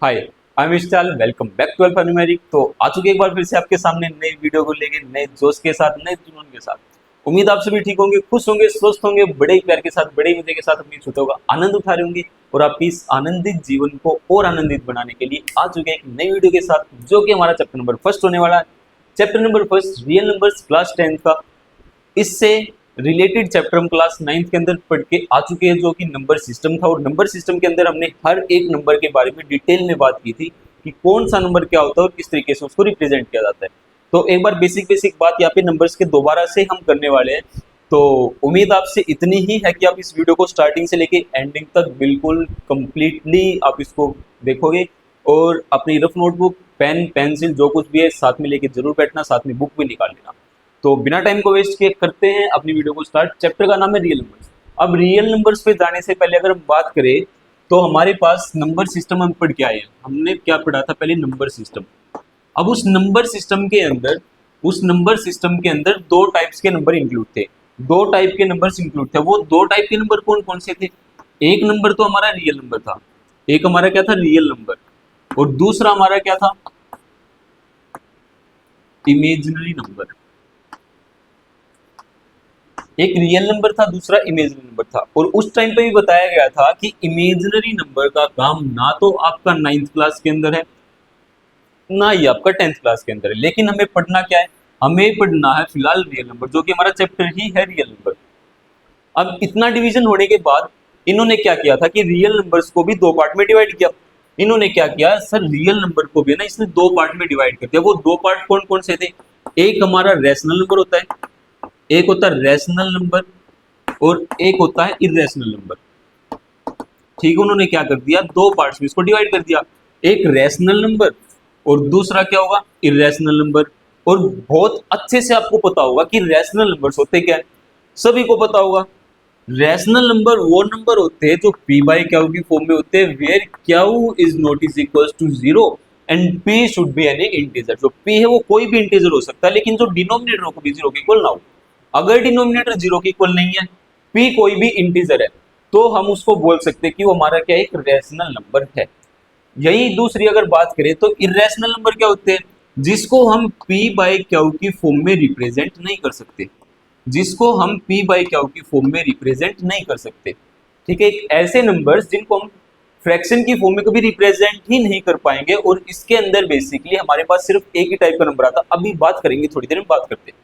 Hi, I am Vishal. Welcome back to alpha numeric. तो आ चुके एक बार फिर से आपके सामने नई वीडियो को लेके, नए जोश के साथ, नए जुनून के साथ। उम्मीद आप सभी ठीक होंगे, खुश होंगे, स्वस्थ होंगे, बड़े ही प्यार के साथ, बड़े ही मजे के साथ अपनी छुट्टियों का आनंद उठा रहे होंगे और आपकी इस आनंदित जीवन को और आनंदित बनाने के लिए आ चुके हैं एक नई वीडियो के साथ, जो कि हमारा चैप्टर नंबर फर्स्ट होने वाला है। Chapter number first, real numbers, class 10th का। इससे रिलेटेड चैप्टर हम क्लास 9th के अंदर पढ़ के आ चुके हैं, जो कि नंबर सिस्टम था। और नंबर सिस्टम के अंदर हमने हर एक नंबर के बारे में डिटेल में बात की थी कि कौन सा नंबर क्या होता है और किस तरीके से उसको रिप्रेजेंट किया जाता है। तो एक बार बेसिक बात यहाँ पे नंबर्स के दोबारा से हम करने वाले हैं। तो उम्मीद आपसे इतनी ही है कि आप इस वीडियो को स्टार्टिंग से लेके एंडिंग तक बिल्कुल कंप्लीटली आप इसको देखोगे और अपनी रफ नोटबुक, पेन, पेंसिल जो कुछ भी है साथ में लेके जरूर बैठना, साथ में बुक भी निकाल लेना। तो बिना टाइम को वेस्ट किए करते हैं अपनी वीडियो को स्टार्ट। चैप्टर का नाम है रियल नंबर्स। अब रियल नंबर्स पे जाने से पहले अगर हम बात करें तो हमारे पास नंबर सिस्टम हम पढ़ के आए हैं। हमने क्या पढ़ा था पहले? Number system. अब उस नंबर सिस्टम के अंदर दो टाइप्स के नंबर इंक्लूड थे। दो टाइप के नंबर्स इंक्लूड थे। वो दो टाइप के नंबर कौन कौन से थे? एक नंबर तो हमारा रियल नंबर था। एक हमारा क्या था? Real number. और दूसरा हमारा क्या था? Imaginary number. एक रियल नंबर था, दूसरा इमेजिनरी नंबर था। और उस टाइम पे भी बताया गया था कि इमेजिनरी नंबर का काम ना तो आपका 9th क्लास के अंदर है, ना ही आपका 10th क्लास के अंदर है। लेकिन हमें पढ़ना क्या है? हमें पढ़ना है फिलहाल रियल नंबर, जो कि हमारा चैप्टर ही है रियल नंबर। अब इतना डिवीजन होने के बाद इन्होंने क्या किया था कि रियल नंबर्स को भी दो पार्ट में डिवाइड किया। इन्होंने क्या किया सर, रियल नंबर को भी ना इसने दो पार्ट में डिवाइड कर दिया। वो दो पार्ट कौन कौन से थे? एक हमारा रेशनल नंबर होता है, एक होता है रेशनल नंबर, और एक होता है इरेशनल नंबर। ठीक, उन्होंने क्या कर दिया? दो पार्ट्स में इसको डिवाइड कर दिया। एक रेशनल नंबर और दूसरा क्या होगा? Irrational number. और बहुत अच्छे से आपको पता होगा कि रेशनल नंबर्स होते क्या है, सभी को पता होगा। रेशनल नंबर वो नंबर होते हैं जो p बाई क्यू की फॉर्म में होते हैं, where q is not is equal to zero and p should be any integer. जो p है वो कोई भी इंटीजर हो सकता है, लेकिन जो डिनोमिनेटर हो कभी जीरो के इक्वल ना हो। अगर डिनोमिनेटर जीरो के इक्वल नहीं है, p कोई भी इंटीजर है, तो हम उसको बोल सकते हैं कि वो हमारा क्या है? एक रेशनल नंबर है। यही दूसरी अगर बात करें तो इरेशनल नंबर क्या होते हैं? जिसको हम p बाई क्यू की फॉर्म में रिप्रेजेंट नहीं कर सकते। जिसको हम p बाई क्यू की फॉर्म में रिप्रेजेंट नहीं कर सकते। ठीक है, एक ऐसे नंबर्स जिनको हम फ्रैक्शन की फॉर्म में कभी रिप्रेजेंट ही नहीं कर पाएंगे। और इसके अंदर बेसिकली हमारे पास सिर्फ एक ही टाइप का नंबर आता। अभी बात करेंगे, थोड़ी देर में बात करते हैं।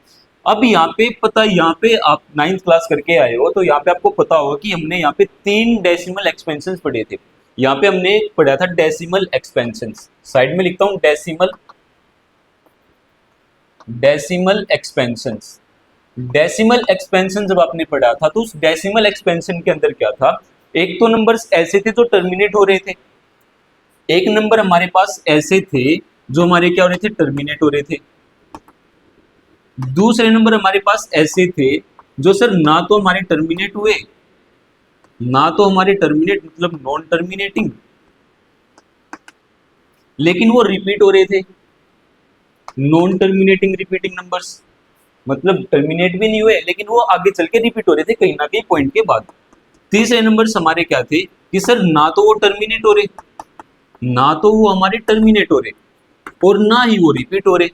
अब यहाँ पे पता, यहाँ पे आप 9th क्लास करके आए हो तो यहाँ पे आपको पता होगा कि हमने यहाँ पे 3 डेसिमल एक्सपेंशन पढ़े थे। यहाँ पे हमने पढ़ा था डेसिमल एक्सपेंशन। साइड में लिखता हूँ डेसिमल एक्सपेंशन। डेसिमल एक्सपेंशन जब आपने पढ़ा था तो उस डेसिमल एक्सपेंशन के अंदर क्या था? एक तो नंबर्स ऐसे थे जो टर्मिनेट हो रहे थे, एक नंबर हमारे पास ऐसे थे जो हमारे क्या हो रहे थे? टर्मिनेट हो रहे थे। दूसरे नंबर हमारे पास ऐसे थे जो सर ना तो हमारे टर्मिनेट हुए, ना तो हमारे टर्मिनेट मतलब नॉन टर्मिनेटिंग, लेकिन वो रिपीट हो रहे थे। नॉन टर्मिनेटिंग रिपीटिंग नंबर्स मतलब टर्मिनेट भी नहीं हुए, लेकिन वो आगे चल के रिपीट हो रहे थे कहीं ना कहीं पॉइंट के बाद। तीसरे नंबर्स हमारे क्या थे कि सर ना तो वो टर्मिनेट हो रहे, ना तो वो हमारे टर्मिनेट हो रहे, और ना ही वो रिपीट हो रहे।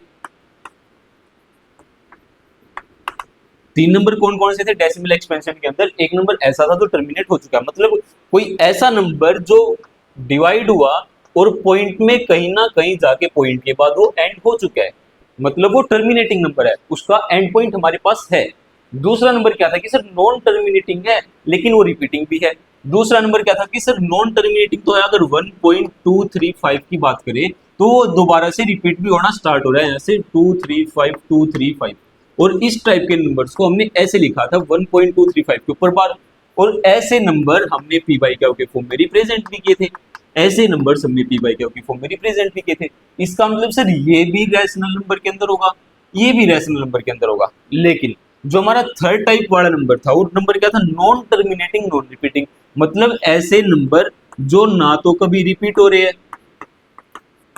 तीन नंबर कौन कौन से थे डेसिमल एक्सपेंशन के अंदर? एक नंबर ऐसा था जो टर्मिनेट हो चुका है, मतलब कोई ऐसा नंबर जो डिवाइड हुआ और पॉइंट में कहीं ना कहीं जाके पॉइंट के बाद वो एंड हो चुका है, मतलब वो टर्मिनेटिंग नंबर है, उसका एंड पॉइंट हमारे पास है। दूसरा नंबर क्या था कि सर नॉन टर्मिनेटिंग है लेकिन वो रिपीटिंग भी है। दूसरा नंबर क्या था कि सर नॉन टर्मिनेटिंग तो है, अगर 1.235 की बात करें तो वो दोबारा से रिपीट भी होना स्टार्ट हो रहा है, जैसे 235 और इस टाइप के नंबर्स को हमने ऐसे लिखा था 1.235 के ऊपर बार। और ऐसे नंबर हमने p बाई क्यू के फॉर्म में रिप्रेजेंट भी किए थे। ऐसे नंबर्स हमने p बाई क्यू की फॉर्म में रिप्रेजेंट भी किए थे। इसका मतलब सर ये भी रैशनल नंबर के अंदर होगा, ये भी रैशनल नंबर के अंदर होगा। लेकिन जो हमारा थर्ड टाइप वाला नंबर था वो नंबर क्या था? नॉन टर्मिनेटिंग नॉन रिपीटिंग, मतलब ऐसे नंबर जो ना तो कभी रिपीट हो रहे हैं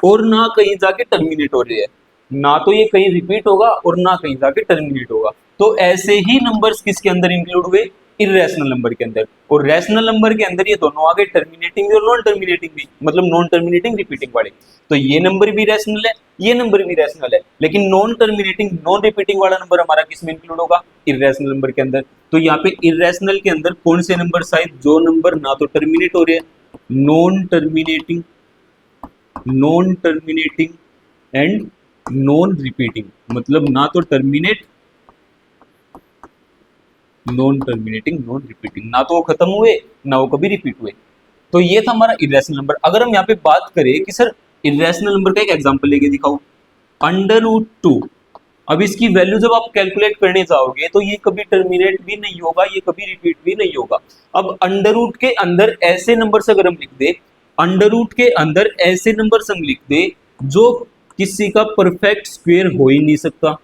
और ना कहीं जाके टर्मिनेट हो रहे हैं। ना तो ये कहीं रिपीट होगा और ना कहीं जाके टर्मिनेट होगा। तो ऐसे ही नंबर्स किसके अंदर इंक्लूड हुए? इरेशनल नंबर के अंदर, और रैशनल नंबर के अंदर ये दोनों आ गए टर्मिनेटिंग भी और नॉन टर्मिनेटिंग भी, मतलब नॉन टर्मिनेटिंग रिपीटिंग वाले। तो ये नंबर भी रैशनल है, ये नंबर भी रैशनल है, लेकिन नॉन टर्मिनेटिंग नॉन रिपीटिंग वाला नंबर हमारा किस में इंक्लूड होगा, इरेशनल नंबर के अंदर। तो यहाँ पे इरेशनल के अंदर कौन से नंबर आए, जो नंबर ना तो टर्मिनेट हो रहे हैं, non terminating, non terminating and non repeating, मतलब ना तो terminate, non terminating, non repeating, ना तो वो खत्म हुए ना वो कभी रिपीट हुए। तो ये था हमारा इरेशनल नंबर। अगर हम यहाँ पे बात करें कि सर इरेशनल नंबर का एक एग्जांपल लेके दिखाओ, √2। अब इसकी वैल्यू जब आप कैलकुलेट करने जाओगे तो ये कभी टर्मिनेट भी नहीं होगा, ये कभी रिपीट भी नहीं होगा। अब अंडर रूट के अंदर ऐसे नंबर्स अगर हम लिख दे, अंडर रूट के अंदर ऐसे नंबर्स हम लिख दे जो किसी का परफेक्ट स्क्वायर हो ही नहीं सकता,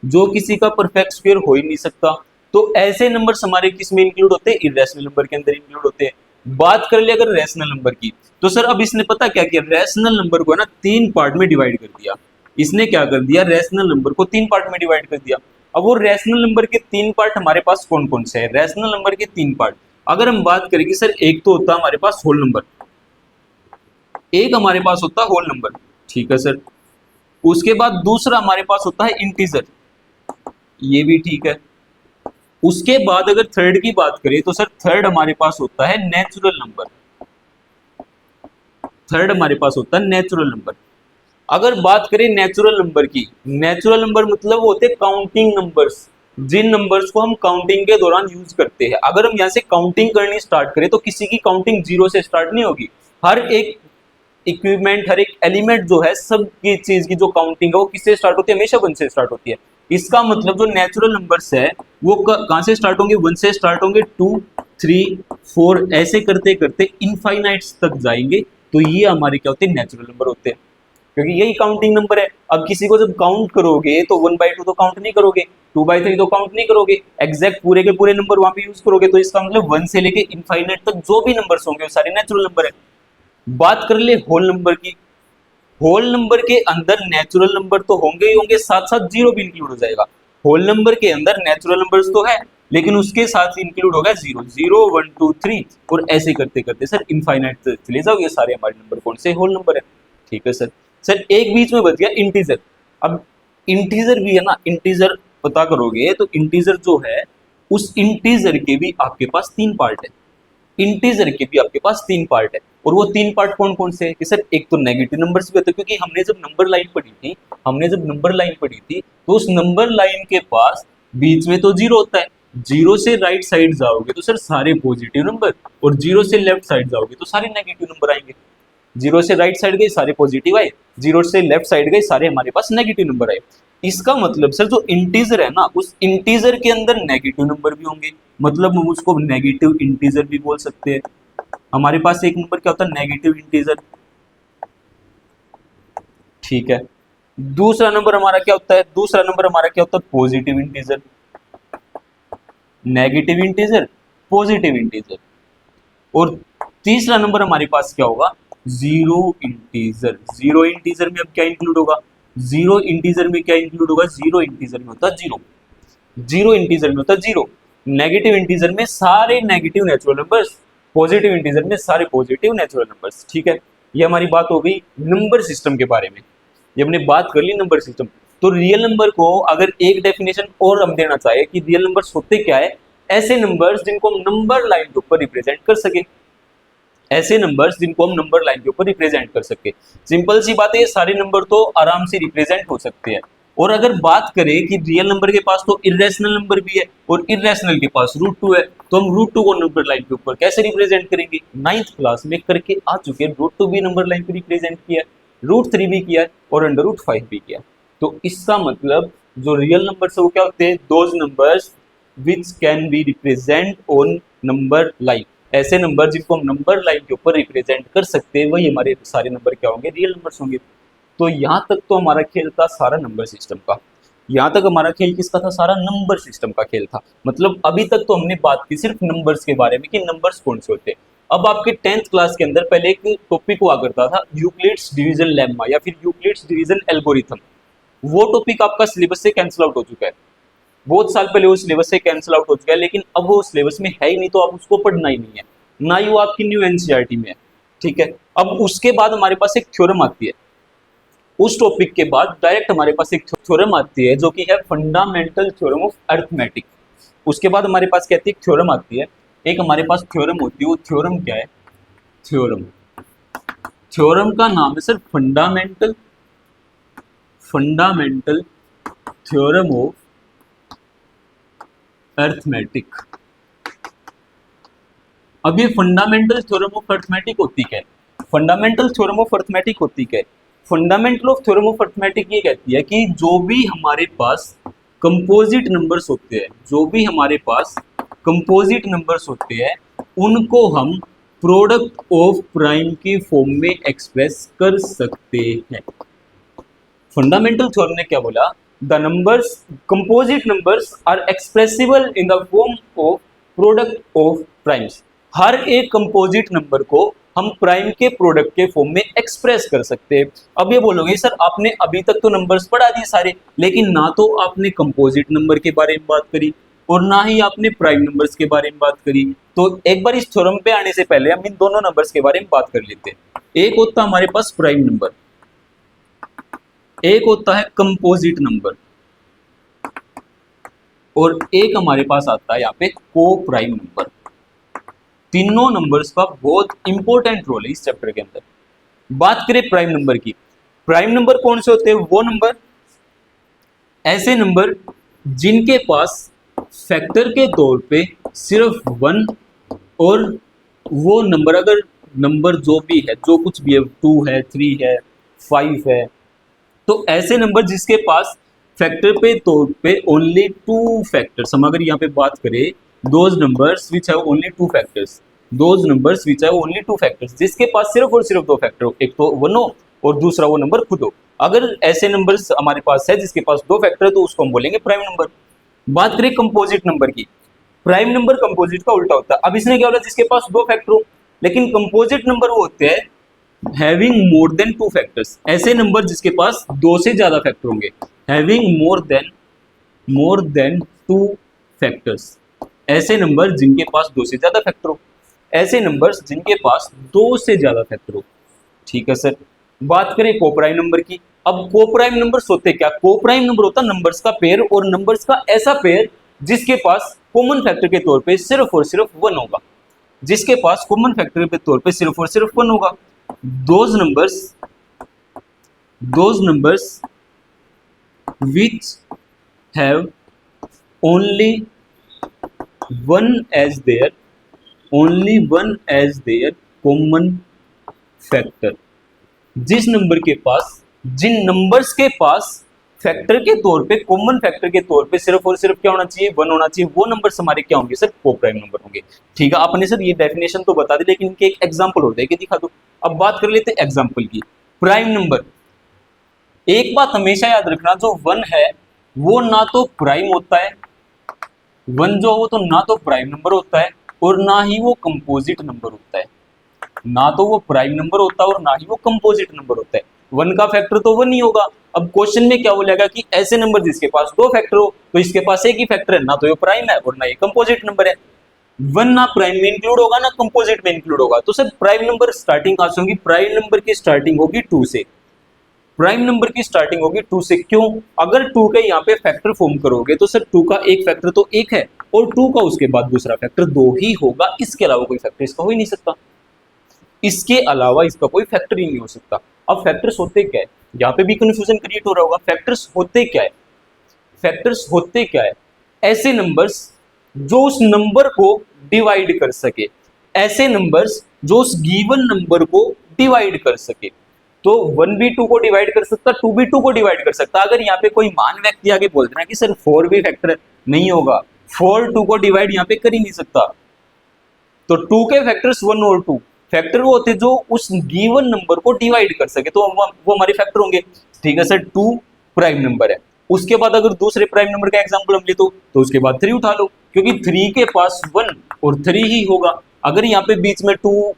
जो किसी का परफेक्ट स्क्वायर हो ही नहीं सकता, तो ऐसे नंबर्स हमारे किस में इंक्लूड होते हैं, इरेशनल नंबर के अंदर इंक्लूड होते हैं। बात कर ले अगर रैशनल नंबर की, तो सर अब इसने पता क्या किया, रैशनल नंबर को है ना 3 पार्ट में डिवाइड कर दिया। इसने क्या कर दिया, रैशनल नंबर को 3 पार्ट में डिवाइड कर दिया। अब वो रैशनल नंबर के 3 पार्ट हमारे पास कौन कौन से है, रैशनल नंबर के 3 पार्ट अगर हम बात करें कि सर एक तो होता है हमारे पास होल नंबर, एक हमारे पास होता है होल नंबर, ठीक है सर। उसके बाद दूसरा हमारे पास होता है इंटीजर, ये भी ठीक है। उसके बाद अगर थर्ड की बात करें तो सर थर्ड हमारे पास होता है नेचुरल नंबर, थर्ड हमारे पास होता है नेचुरल नंबर। अगर बात करें नेचुरल नंबर की, नेचुरल नंबर मतलब होते हैं काउंटिंग नंबर्स, जिन नंबर्स को हम काउंटिंग के दौरान यूज करते हैं। अगर हम यहाँ से काउंटिंग करनी स्टार्ट करें तो किसी की काउंटिंग 0 से स्टार्ट नहीं होगी, हर एक इक्विपमेंट, हर एक एलिमेंट जो है, सब की चीज की जो काउंटिंग है वो किससे स्टार्ट होती है, हमेशा 1 से स्टार्ट होती है। इसका मतलब जो नेचुरल नंबर्स है वो कहां से स्टार्ट होंगे, 1 से स्टार्ट होंगे, 2, 3, 4 ऐसे करते करते इनफाइनाइट्स तक जाएंगे। तो ये हमारे क्या होते हैं, नेचुरल नंबर होते हैं, क्योंकि यही काउंटिंग नंबर है। अब किसी को जब काउंट करोगे तो 1/2 तो काउंट नहीं करोगे, 2/3 तो काउंट नहीं करोगे, एग्जैक्ट पूरे के पूरे नंबर वहां पे यूज करोगे। तो इसका मतलब 1 से लेके इनफाइनाइट तक जो भी नंबर्स होंगे वो सारे नेचुरल नंबर है। बात कर ले होल नंबर की, होल नंबर के अंदर नेचुरल नंबर तो होंगे ही होंगे, साथ साथ जीरो भी इंक्लूड हो जाएगा। होल नंबर के अंदर नेचुरल नंबर्स तो है लेकिन उसके साथ इंक्लूड होगा 0, 0, 1, 2, 3 और ऐसे करते करते सर इनफाइनाइट चले जाओ। ये सारे हमारे नंबर कौन से, होल नंबर है, ठीक है सर। सर एक बीच में बच गया इंटीजर। अब इंटीजर भी है ना, इंटीजर पता करोगे तो इंटीजर जो है उस इंटीजर के भी आपके पास 3 पार्ट है, इंटीजर के भी आपके पास 3 पार्ट है। और वो 3 पार्ट कौन कौन से है कि सर एक तो नेगेटिव नंबर्स भी होते हैं, क्योंकि हमने जब नंबर लाइन पढ़ी थी, हमने जब नंबर लाइन पढ़ी थी तो उस नंबर लाइन के पास बीच में तो 0 होता है, 0 से राइट साइड जाओगे तो सर सारे पॉजिटिव नंबर, और 0 से लेफ्ट साइड जाओगे तो सारे नेगेटिव नंबर आएंगे। 0 से राइट साइड गए सारे पॉजिटिव आए, 0 से लेफ्ट साइड गए सारे हमारे पास नेगेटिव नंबर आए। इसका मतलब सर जो इंटीजर है ना, उस इंटीजर के अंदर नेगेटिव नंबर भी होंगे, मतलब हम उसको नेगेटिव इंटीजर भी बोल सकते हैं। हमारे पास एक नंबर क्या होता है, नेगेटिव इंटीजर, ठीक है। दूसरा नंबर हमारा क्या होता है, दूसरा नंबर हमारा क्या होता है, positive integer, negative integer, positive integer. और तीसरा नंबर हमारे पास क्या होगा, जीरो इंटीजर। जीरो इंटीजर में अब क्या इंक्लूड होगा, जीरो इंटीजर में क्या इंक्लूड होगा, जीरो इंटीजर में होता है जीरो, जीरो इंटीजर में होता है जीरो। नेगेटिव इंटीजर में सारे negative natural numbers, positive integer में सारे पॉजिटिव नेचुरल नंबर्स, ठीक है। ये हमारी बात हो गई नंबर सिस्टम के बारे में, ये हमने बात कर ली नंबर सिस्टम। तो रियल नंबर को अगर एक डेफिनेशन और हम देना चाहे कि रियल नंबर्स होते क्या है, ऐसे नंबर्स जिनको हम नंबर लाइन के ऊपर रिप्रेजेंट कर सके, ऐसे नंबर्स जिनको हम नंबर लाइन के ऊपर रिप्रेजेंट कर सके। सिंपल सी बात है, ये सारे नंबर तो आराम से रिप्रेजेंट हो सकते हैं। और अगर बात करें कि रियल नंबर के पास तो इरेशनल नंबर भी है और इरेशनल के पास √2 है, तो हम √2 को नंबर लाइन के ऊपर कैसे रिप्रेजेंट करेंगे, 9th क्लास में करके आ चुके हैं। √2 भी नंबर लाइन पे रिप्रेजेंट किया है, √3 भी किया है और √5 भी किया है। तो इसका मतलब जो रियल नंबर्स है वो क्या होते हैं, those numbers which can be represent on number line. ऐसे नंबर जिनको हम नंबर लाइन के ऊपर रिप्रेजेंट कर सकते हैं, वही हमारे सारे नंबर क्या होंगे, रियल नंबर्स होंगे। तो यहाँ तक तो हमारा खेल था सारा नंबर सिस्टम का, यहाँ तक हमारा खेल किसका था, सारा नंबर सिस्टम का खेल था। मतलब अभी तक तो हमने बात की सिर्फ नंबर्स के बारे में कि नंबर्स कौन से होते हैं। अब आपके 10th क्लास के अंदर पहले एक टॉपिक हुआ करता था यूक्लिड्स डिवीजन लेम्मा या फिर यूक्लिड्स डिवीजन एल्गोरिथम, वो टॉपिक आपका सिलेबस से कैंसिल आउट हो चुका है। बहुत साल पहले वो सिलेबस से कैंसिल आउट हो चुका है, लेकिन अब वो सिलेबस में है ही नहीं, तो आप उसको पढ़ना ही नहीं है, ना ही वो आपकी न्यू एनसीईआरटी में है। ठीक है, अब उसके बाद हमारे पास एक थ्योरम आती है, उस टॉपिक के बाद डायरेक्ट हमारे पास एक थ्योरम आती है जो कि है फंडामेंटल थ्योरम ऑफ अरिथमेटिक। उसके बाद हमारे पास कहती है थ्योरम आती है, एक हमारे पास थ्योरम होती है, वो थ्योरम क्या है, थ्योरम, थ्योरम का नाम है sir fundamental, fundamental theorem of arithmetic. अब ये फंडामेंटल थ्योरम ऑफ अरिथमेटिक होती क्या है, फंडामेंटल थ्योरम ऑफ अरिथमेटिक होती क्या है, fundamental of theorem of arithmetic ये कहती है कि जो भी हमारे पास कंपोजिट नंबर्स होते हैं, जो भी हमारे पास कंपोजिट नंबर्स होते हैं, उनको हम प्रोडक्ट ऑफ प्राइम की फॉर्म में एक्सप्रेस कर सकते हैं। फंडामेंटल थ्योरम ने क्या बोला, the numbers composite numbers are expressible in the form of product of primes. हर एक कंपोजिट नंबर को हम प्राइम के प्रोडक्ट के फॉर्म में एक्सप्रेस कर सकते हैं। अब ये बोलोगे सर आपने अभी तक तो नंबर्स पढ़ा दिए सारे, लेकिन ना तो आपने कंपोजिट नंबर के बारे में बात करी और ना ही आपने प्राइम नंबर्स के बारे में बात करी। तो एक बार इस थ्योरम पे आने से पहले हम इन दोनों नंबर्स के बारे में बात कर लेते हैं। एक होता है हमारे पास प्राइम नंबर, एक होता है कंपोजिट नंबर, और एक हमारे पास आता है यहाँ पे को प्राइम नंबर। तीनों नंबर्स का बहुत इंपॉर्टेंट रोल है इस चैप्टर के अंदर। बात करें प्राइम नंबर की, प्राइम नंबर कौन से होते हैं, वो नंबर, ऐसे नंबर जिनके पास फैक्टर के तौर पे सिर्फ 1, और वो नंबर अगर नंबर जो भी है, जो कुछ भी है, 2 है, 3 है, 5 है, तो ऐसे नंबर जिसके पास फैक्टर पे तौर पे ओनली 2 फैक्टर्स, हम अगर यहाँ पे बात करें those numbers which have only 2 factors, those numbers which have only 2 factors, जिसके पास सिर्फ और सिर्फ 2 फैक्टर हो, एक तो 1 हो और दूसरा वो नंबर खुद हो। अगर ऐसे नंबर्स हमारे पास है जिसके पास 2 फैक्टर है, तो उसको हम बोलेंगे प्राइम नंबर। बात करें कंपोजिट नंबर की, प्राइम नंबर कंपोजिट का उल्टा होता है। अब इसने क्या बोला, जिसके पास 2 फैक्टर हो, लेकिन कंपोजिट नंबर वो होते हैं हैविंग मोर देन 2 फैक्टर्स, ऐसे नंबर जिसके पास 2 से ज्यादा फैक्टर होंगे, हैविंग मोर देन 2 फैक्टर्स, ऐसे नंबर जिनके पास 2 से ज्यादा फैक्टर हो, ऐसे नंबर्स जिनके पास 2 से ज्यादा फैक्टर हो। ठीक है सर, बात करें कोप्राइम नंबर की। अब कोप्राइम नंबर्स होते क्या, कोप्राइम नंबर होता नंबर्स का पेयर, और नंबर्स का ऐसा पेयर जिसके पास कॉमन फैक्टर के तौर पे सिर्फ और सिर्फ 1 होगा, जिसके पास कॉमन फैक्टर के तौर पे सिर्फ और सिर्फ 1 होगा। those numbers which have only one as their common factor, जिस नंबर के पास, जिन नंबर्स के पास फैक्टर के तौर पे, कॉमन फैक्टर के तौर पे सिर्फ और सिर्फ क्या होना चाहिए, 1 होना चाहिए, वो नंबर्स हमारे क्या होंगे सर, कोप्राइम नंबर होंगे। ठीक है, आपने सर ये डेफिनेशन तो बता दी, लेकिन इनके एक एग्जांपल और देके दिखा दो। अब बात कर लेते हैं एग्जांपल की। प्राइम नंबर, एक बात हमेशा याद रखना, जो 1 है वो ना तो प्राइम होता है, 1 जो हो तो ना तो प्राइम नंबर होता है और ना ही वो कंपोजिट नंबर होता है, ना तो वो प्राइम नंबर होता है और ना ही वो कंपोजिट नंबर होता है। 1 का फैक्टर तो 1 ही होगा। अब क्वेश्चन में क्या बोलेगा कि ऐसे नंबर जिसके पास 2 फैक्टर हो, तो इसके पास एक ही फैक्टर है, ना तो ये प्राइम है और ना ये कंपोजिट नंबर है। 1 ना प्राइम में इंक्लूड होगा ना कंपोजिट में इंक्लूड होगा, तो सर प्राइम नंबर स्टार्टिंग कहां से होगी, प्राइम नंबर की स्टार्टिंग होगी 2 से, प्राइम नंबर की स्टार्टिंग होगी 2 से। क्यों, अगर 2 के यहाँ पे फैक्टर फॉर्म करोगे तो सर 2 का एक फैक्टर तो 1 है, और 2 का उसके बाद दूसरा फैक्टर 2 ही होगा, इसके अलावा कोई फैक्टर इसका हो ही नहीं सकता, इसके अलावा इसका कोई फैक्टर ही नहीं हो सकता। अब फैक्टर्स होते क्या है, यहाँ पे भी कंफ्यूजन क्रिएट हो रहा होगा। फैक्टर्स होते क्या है, फैक्टर्स होते क्या है, ऐसे नंबर्स जो उस नंबर को डिवाइड कर सके, ऐसे नंबर्स जो उस गिवन नंबर को डिवाइड कर सके। तो 1 भी 2 को डिवाइड कर सकता, 2 भी 2 को डिवाइड कर सकता। अगर यहाँ पे कोई मान व्यक्ति आगे बोल देना कि सर 4 भी फैक्टर नहीं होगा, 4 2 को डिवाइड यहाँ पे कर ही नहीं सकता, तो 2 के फैक्टर्स 1 और 2 फैक्टर वो होते जो उस गिवन नंबर को डिवाइड कर सके, तो वो हमारे फैक्टर होंगे। ठीक है सर, 2 प्राइम नंबर है, उसके बाद अगर दूसरे प्राइम नंबर का एग्जांपल हम ले तो उसके बाद 3 उठा लो, क्योंकि 3 के पास 1 और 3 ही होगा। अगर यहाँ पे बीच में 2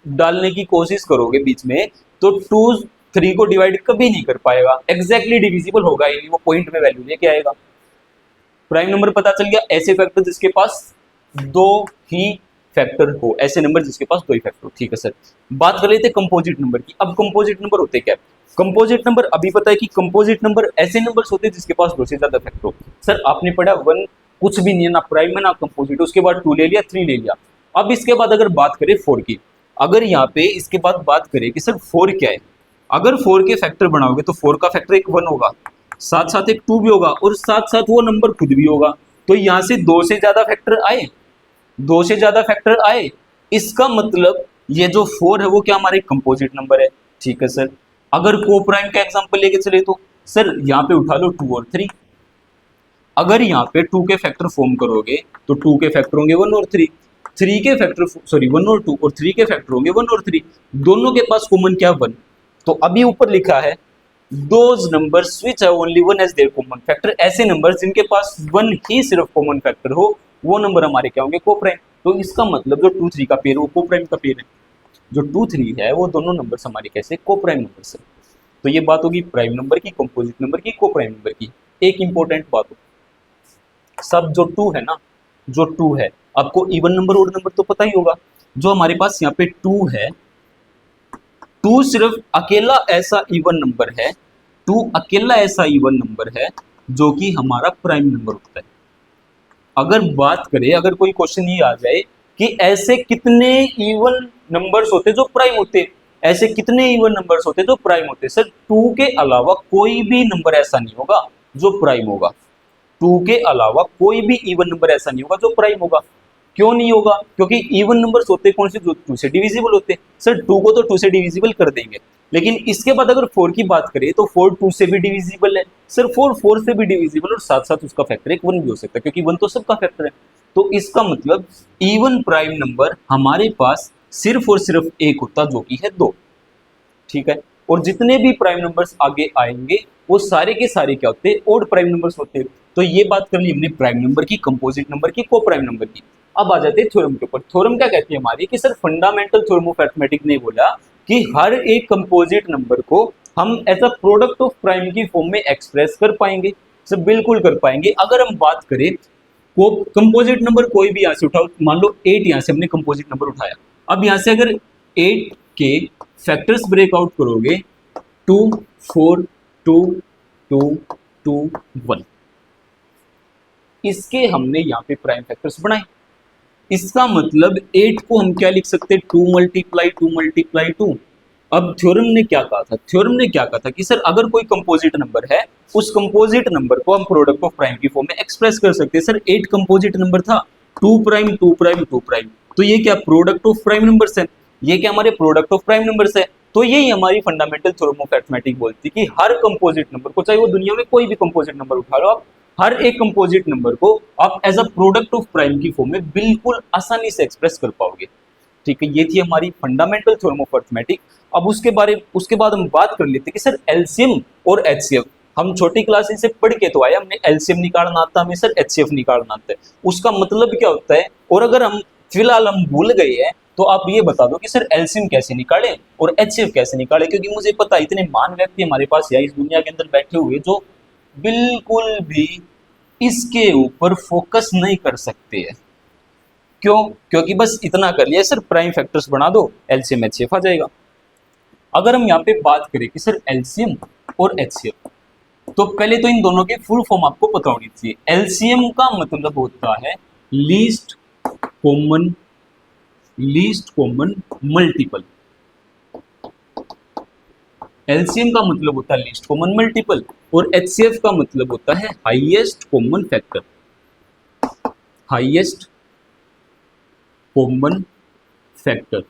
डालने की कोशिश करोगे बीच में, तो 2 3 को डिवाइड कभी नहीं कर पाएगा, एग्जैक्टली डिविजिबल होगा ही नहीं, वो पॉइंट में वैल्यू लेके आएगा। प्राइम नंबर पता चल गया, ऐसे फैक्टर जिसके पास दो ही फैक्टर हो, ऐसे नंबर जिसके पास दो ही फैक्टर हो। ठीक है सर, बात कर लेते हैं कंपोजिट नंबर की। अब कंपोजिट नंबर होते क्या? कंपोजिट नंबर अभी पता है कि कंपोजिट नंबर ऐसे नंबर्स होते हैं जिसके पास दो से ज्यादा फैक्टर हो। सर आपने पढ़ा वन कुछ भी नहीं है, ना प्राइम है ना कंपोजिट, उसके बाद टू ले लिया, थ्री ले लिया। अब इसके बाद अगर बात करें फोर की, अगर यहाँ पे इसके बाद बात करें कि सर फोर क्या है, अगर फोर के फैक्टर बनाओगे तो फोर का फैक्टर एक वन होगा, साथ साथ एक टू भी होगा, और साथ साथ वो नंबर खुद भी होगा। तो यहाँ से दो से ज्यादा फैक्टर आए, दो से ज्यादा फैक्टर आए, इसका मतलब ये जो फोर है वो क्या हमारे कंपोजिट नंबर है। ठीक है सर, अगर को प्राइम का एग्जांपल लेके चले तो सर यहाँ पे उठा लो टू और थ्री, अगर यहाँ पे टू के फैक्टर फॉर्म करोगे तो टू के फैक्टर होंगे वन और थ्री, थ्री के फैक्टर सॉरी वन और टू, और थ्री के फैक्टर होंगे वन और थ्री, दोनों के पास कॉमन क्या वन। तो अभी ऊपर लिखा है those numbers which have only one as their common factor, ऐसे नंबर्स जिनके पास वन ही सिर्फ कॉमन फैक्टर हो वो नंबर हमारे क्या होंगे, को प्राइम। तो इसका मतलब जो टू थ्री का पेयर वो को प्राइम का पेयर है, जो टू थ्री है वो दोनों नंबर्स हमारे कैसे को प्राइम नंबर्स है। तो ये बात होगी प्राइम नंबर की, कंपोजिट नंबर की, को प्राइम नंबर की। एक इंपॉर्टेंट बात हो, सब जो टू है ना, जो टू है, आपको इवन नंबर ओड नंबर तो पता ही होगा। जो हमारे पास यहाँ पे टू है, टू सिर्फ अकेला ऐसा इवन नंबर है, टू अकेला ऐसा इवन नंबर है जो कि हमारा प्राइम नंबर होता है। अगर बात करें, अगर कोई क्वेश्चन ये आ जाए कि ऐसे कितने इवन नंबर्स होते जो प्राइम होते, ऐसे कितने इवन नंबर्स होते जो प्राइम होते, सर टू के अलावा कोई भी नंबर ऐसा नहीं होगा जो प्राइम होगा। टू के अलावा कोई भी इवन नंबर ऐसा नहीं होगा जो प्राइम होगा। क्यों नहीं होगा? क्योंकि इवन नंबर्स होते कौन से, जो टू से डिविजिबल होते। सर टू को तो टू से डिविजिबल कर देंगे, लेकिन इसके बाद अगर फोर की बात करें तो फोर टू से भी डिविजिबल है, सर फोर फोर से भी डिविजिबल, और साथ साथ उसका फैक्टर एक वन भी हो सकता है, क्योंकि वन तो सबका फैक्टर है। तो इसका मतलब इवन प्राइम नंबर हमारे पास सिर्फ और सिर्फ एक होता जो कि है दो। ठीक है, और जितने भी प्राइम नंबर्स आगे आएंगे वो सारे के सारे क्या होते हैं, ओड प्राइम नंबर्स होते हैं। तो ये बात कर ली हमने प्राइम नंबर की, कंपोजिट नंबर की, को प्राइम नंबर की। अब आ जाते हैं थ्योरम के ऊपर। थ्योरम क्या कहती है हमारी कि sir fundamental theorem of arithmetic ने बोला कि हर एक कंपोजिट नंबर को हम as a product of prime की फॉर्म में एक्सप्रेस कर पाएंगे। सर बिल्कुल कर पाएंगे। अगर हम बात करें को कंपोजिट नंबर कोई भी यहाँ से उठाओ, मान लो 8 यहाँ से हमने कंपोजिट नंबर उठाया, अब यहाँ से अगर 8 के फैक्टर्स ब्रेकआउट करोगे 2 4 2 2 2 1, इसके हमने यहाँ पे प्राइम फैक्टर्स बनाए। इसका मतलब 8 को हम क्या लिख सकते हैं, 2 मल्टीप्लाई 2 मल्टीप्लाई 2। अब थ्योरम ने क्या कहा था, थ्योरम ने क्या कहा था कि सर अगर कोई कंपोजिट नंबर है उस कंपोजिट नंबर को हम प्रोडक्ट ऑफ प्राइम की फॉर्म में एक्सप्रेस कर सकते हैं। सर 8 कंपोजिट नंबर था, 2 प्राइम 2 प्राइम 2 प्राइम, तो ये क्या प्रोडक्ट ऑफ प्राइम नंबर्स है, ये क्या हमारे प्रोडक्ट ऑफ प्राइम नंबर्स है। तो यही हमारी फंडामेंटल थ्योरम ऑफ अरिथमेटिक बोलती है कि हर कंपोजिट नंबर को, चाहे वो दुनिया में कोई भी कंपोजिट नंबर उठा लो आप, हर एक कंपोजिट नंबर को आप as a product of prime की फॉर्म में बिल्कुल आसानी से एक्सप्रेस कर पाओगे। ठीक है, ये थी हमारी फंडामेंटल थ्योरम ऑफ अरिथमेटिक। अब उसके बाद हम बात कर लेते हैं कि सर एलसीएम और एचसीएफ, हम छोटी क्लास से पढ़ के तो आए, हमने एलसीएम निकालना आता है, हमें सर एचसीएफ निकालना आता है, उसका मतलब क्या होता है। और अगर हम फिलहाल हम भूल गए हैं तो आप ये बता दो कि सर एलसीएम कैसे निकाले और एचसीएफ कैसे निकाले, क्योंकि मुझे पता है इतने महान व्यक्ति हमारे पास या इस दुनिया के अंदर बैठे हुए जो बिल्कुल भी इसके ऊपर फोकस नहीं कर सकते हैं। क्यों? क्योंकि बस इतना कर लिया सर प्राइम फैक्टर्स बना दो, एलसीएम एचसीएफ आ जाएगा। अगर हम यहाँ पे बात करें कि सर एलसीएम और एचसीएफ, तो पहले तो इन दोनों के फुल फॉर्म आपको पता होनी चाहिए। एलसीएम का मतलब होता है लीस्ट कॉमन मल्टीपल। एलसीएम का मतलब होता है लीस्ट कॉमन मल्टीपल, और एचसीएफ का मतलब होता है highest common factor. Highest common factor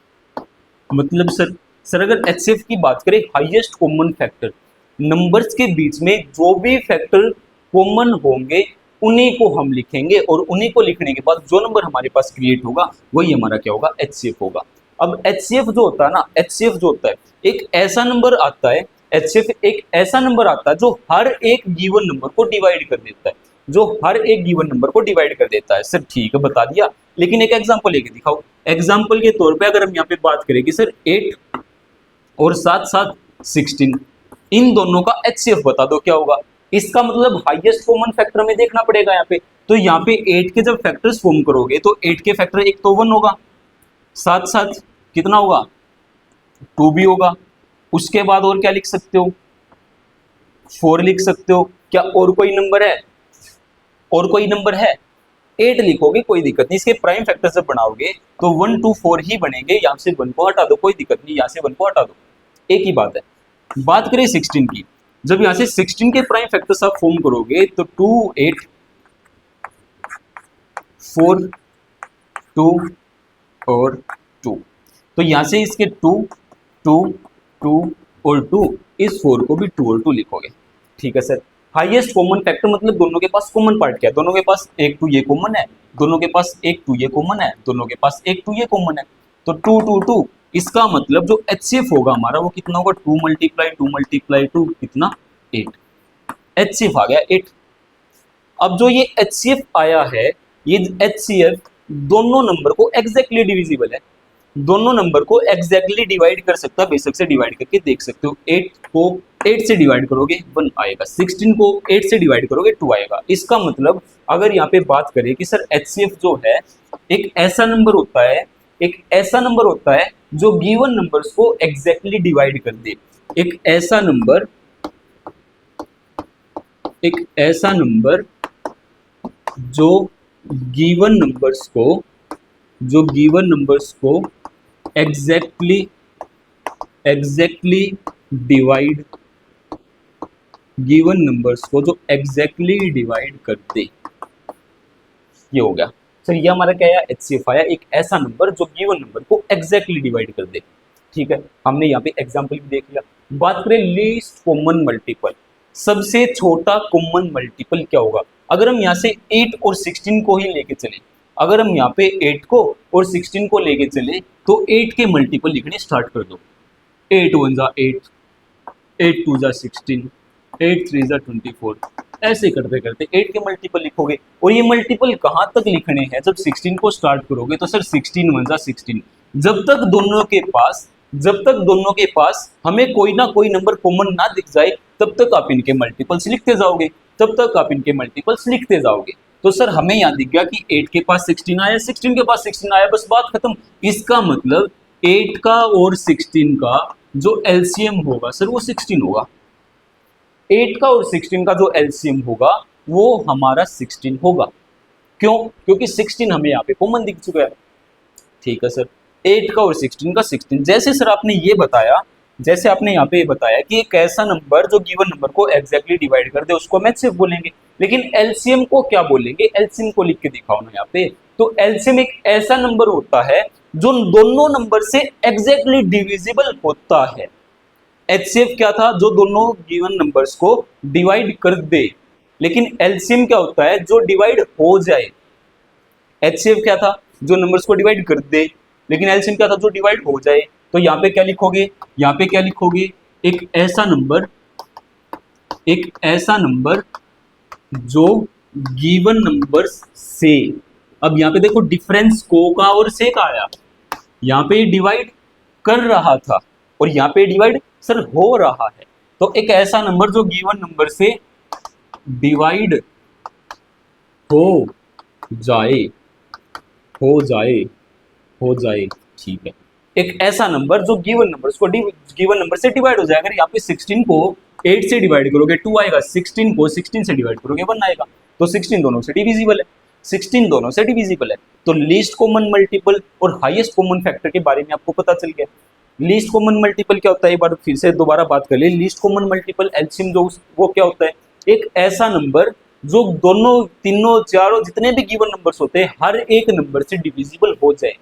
मतलब सर अगर एचसीएफ की बात करें, हाईएस्ट कॉमन फैक्टर, नंबर्स के बीच में जो भी फैक्टर कॉमन होंगे उन्हीं को हम लिखेंगे, और उन्हीं को लिखने के बाद जो नंबर हमारे पास क्रिएट होगा वही हमारा क्या होगा, एचसीएफ होगा। अब एचसीएफ जो होता है ना, एचसीएफ जो होता है एक ऐसा नंबर आता है, एचसीएफ एक ऐसा नंबर आता है जो हर एक गिवन नंबर को डिवाइड कर देता है, जो हर एक गिवन नंबर को डिवाइड कर देता है। सर ठीक है बता दिया, लेकिन एक एग्जांपल लेके दिखाओ। एग्जांपल के तौर पे अगर हम यहाँ पे बात करें कि सर 8 और साथ साथ 16, इन दोनों का एचसीएफ बता दो क्या होगा। इसका मतलब हाईएस्ट कॉमन फैक्टर में देखना पड़ेगा यहाँ पे, तो यहाँ पे 8 के जब फैक्टर्स फॉर्म करोगे तो 8 के फैक्टर एक तो 1 होगा, साथ साथ कितना होगा 2 भी होगा। उसके बाद और क्या लिख सकते हो 4 लिख सकते हो। क्या और कोई नंबर है, और कोई नंबर है 8 लिखोगे कोई दिक्कत नहीं। इसके प्राइम फैक्टर जब बनाओगे तो 1 2 4 ही बनेंगे, यहाँ से 1 को हटा दो कोई दिक्कत नहीं, यहाँ से 1 को हटा दो, एक ही बात है। बात करें 16 की, जब यहाँ से 16 के प्राइम फैक्टर्स आप फॉर्म करोगे तो 2 8 4 2 और 2, तो यहाँ से इसके 2 2 2 और 2, इस 4 को भी 2 और 2 लिखोगे। ठीक है सर। हाईएस्ट कॉमन फैक्टर मतलब दोनों के पास कॉमन पार्ट क्या है, दोनों के पास एक 2 ये कॉमन है, दोनों के पास एक 2 ये कॉमन है, दोनों के पास एक 2 ये कॉमन है, तो 2 2 2, इसका मतलब जो HCF होगा हमारा वो कितना होगा 2 × 2 कितना 8, HCF आ गया 8। अब जो ये HCF आया है, ये HCF दोनों नंबर को एग्जैक्टली डिविजिबल है, दोनों नंबर को एग्जैक्टली डिवाइड कर सकता है, बेशक से डिवाइड करके देख सकते हो। 8 को 8 से डिवाइड करोगे 1 आएगा, 16 को 8 से डिवाइड करोगे 2 आएगा। इसका मतलब अगर यहाँ पे बात करें कि सर HCF जो है एक ऐसा नंबर होता है, एक ऐसा नंबर होता है जो गिवन नंबर्स को एग्जैक्टली डिवाइड कर दे। एक ऐसा नंबर, एक ऐसा नंबर जो गिवन नंबर्स को, जो गिवन नंबर्स को एग्जैक्टली डिवाइड, गिवन नंबर्स को जो एग्जैक्टली डिवाइड करते, ये हो गया सर। ये हमारा क्या है HCF आया, एक ऐसा नंबर जो गिवन नंबर को एग्जैक्टली डिवाइड कर दे। ठीक है, हमने यहाँ पे एग्जांपल भी देख लिया। बात करें लीस्ट कॉमन मल्टीपल, सबसे छोटा कॉमन मल्टीपल क्या होगा। अगर हम यहाँ से 8 और 16 को ही लेके चले, अगर हम यहाँ पे 8 को और 16 को लेके चले तो 8 के मल्टीपल लिखने स्टार्ट कर दो। 8 1 जा 8, 8 2 जा 16, 8 3 जा 24, ऐसे करते करते 8 के मल्टीपल लिखोगे। और ये मल्टीपल कहाँ तक लिखने हैं, जब 16 को स्टार्ट करोगे तो सर 16 1 जा 16, जब तक दोनों के पास हमें कोई ना कोई नंबर कॉमन ना दिख जाए तब तक आप इनके मल्टीपल्स लिखते जाओगे, तब तक आप इनके मल्टीपल्स लिखते जाओगे। तो सर हमें यहाँ दिख गया कि 8 के पास 16 आया, 16 के पास 16 आया, बस बात खत्म। इसका मतलब 8 का और 16 का जो एलसीएम होगा सर वो 16 होगा। 8 का और 16 का जो एलसीएम होगा वो हमारा 16 होगा। क्यों? क्योंकि 16 हमें यहाँ पे कॉमन दिख चुका है। ठीक है सर, 8 का और 16 का 16। जैसे सर आपने ये बताया, जैसे आपने यहाँ पे बताया कि एक ऐसा नंबर जो गिवन नंबर को एग्जैक्टली डिवाइड कर दे उसको हम HCF बोलेंगे, लेकिन एलसीएम को क्या बोलेंगे, एलसीएम को लिख के दिखाओ ना यहाँ पे। तो एलसीएम एक ऐसा नंबर होता है जो दोनों नंबर से एग्जैक्टली डिविजिबल होता है। HCF क्या था, जो दोनों गिवन नंबर्स को डिवाइड कर दे, लेकिन एलसीएम क्या होता है, जो डिवाइड हो जाए। HCF क्या था, जो नंबर्स को डिवाइड कर दे, लेकिन एलसीएम क्या था, जो डिवाइड हो जाए। तो यहाँ पे क्या लिखोगे, यहाँ पे क्या लिखोगे, एक ऐसा नंबर, एक ऐसा नंबर जो गिवन नंबर्स से, अब यहाँ पे देखो डिफरेंस को का और से का आया, यहाँ पे डिवाइड कर रहा था और यहाँ पे डिवाइड सर हो रहा है। तो एक ऐसा नंबर जो गिवन नंबर से डिवाइड हो जाए, हो जाए, हो जाए। ठीक है, एक ऐसा नंबर जो गिवन नंबर्स को गिवन नंबर से डिवाइड हो जाएगा। यहाँ पे 16 को 8 से डिवाइड करोगे 2 आएगा, 16 को 16 से डिवाइड करोगे 1 आएगा। तो 16 दोनों से डिविजिबल है, 16 दोनों से डिविजिबल है। तो लीस्ट कॉमन मल्टीपल और हाईएस्ट कॉमन फैक्टर के बारे में आपको पता चल गया। लीस्ट कॉमन मल्टीपल क्या होता है, एक बार फिर से दोबारा बात कर ले। लीस्ट कॉमन मल्टीपल एलसीएम जो वो क्या होता है, एक ऐसा नंबर जो दोनों तीनों चारों जितने भी गिवन नंबर्स होते हैं हर एक नंबर से डिविजिबल हो जाए,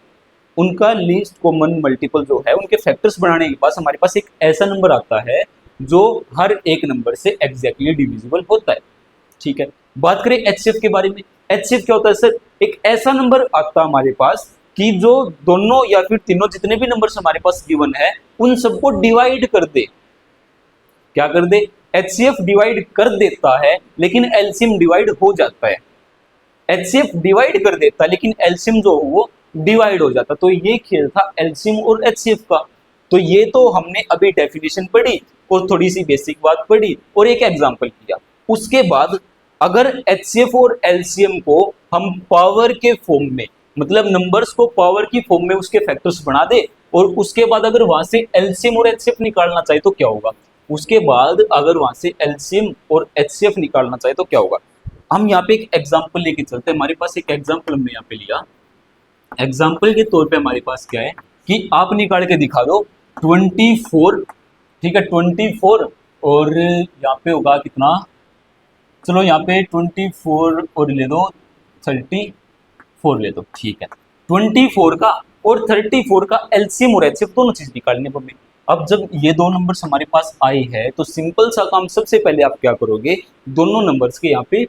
उनका लीस्ट कॉमन मल्टीपल जो है, उनके फैक्टर्स बनाने के पास हमारे पास एक ऐसा नंबर आता है जो हर एक नंबर से एग्जैक्टली डिविजिबल होता है। ठीक है, बात करें HCF के बारे में। HCF क्या होता है सर, एक ऐसा नंबर आता है हमारे पास कि जो दोनों या फिर तीनों जितने भी नंबर्स हमारे पास गिवन है उन सबको डिवाइड कर दे। क्या कर दे, HCF डिवाइड कर देता है लेकिन एलसीएम डिवाइड हो जाता है। HCF डिवाइड कर देता है लेकिन एलसीएम जो वो डिवाइड हो जाता। तो ये खेल था एलसीएम और HCF का। तो ये तो हमने अभी डेफिनेशन पढ़ी और थोड़ी सी बेसिक बात पढ़ी और एक एग्जांपल किया। उसके बाद अगर HCF और LCM को हम पावर के फॉर्म में, मतलब नंबर्स को पावर की फॉर्म में उसके फैक्टर्स बना दे और उसके बाद अगर वहां से LCM और HCF निकालना चाहे तो क्या होगा, उसके बाद अगर वहां से LCM और HCF निकालना चाहे तो क्या होगा। हम यहाँ पे एक एग्जांपल लेके चलते हैं, हमारे पास एक एग्जांपल हमने यहाँ पे लिया। एग्जाम्पल के तौर पे हमारे पास क्या है कि आप निकाल के दिखा दो 24, ठीक है 24, और यहाँ पे होगा कितना, चलो यहाँ पे 24 और ले दो 34 ले दो, ठीक है 24 का और 34 का LCM और HCF दोनों चीज निकालने पर हमें। अब जब ये दो नंबर्स हमारे पास आए हैं तो सिंपल सा काम, सबसे पहले आप क्या करोगे, दोनों नंबर्स के यहाँ पे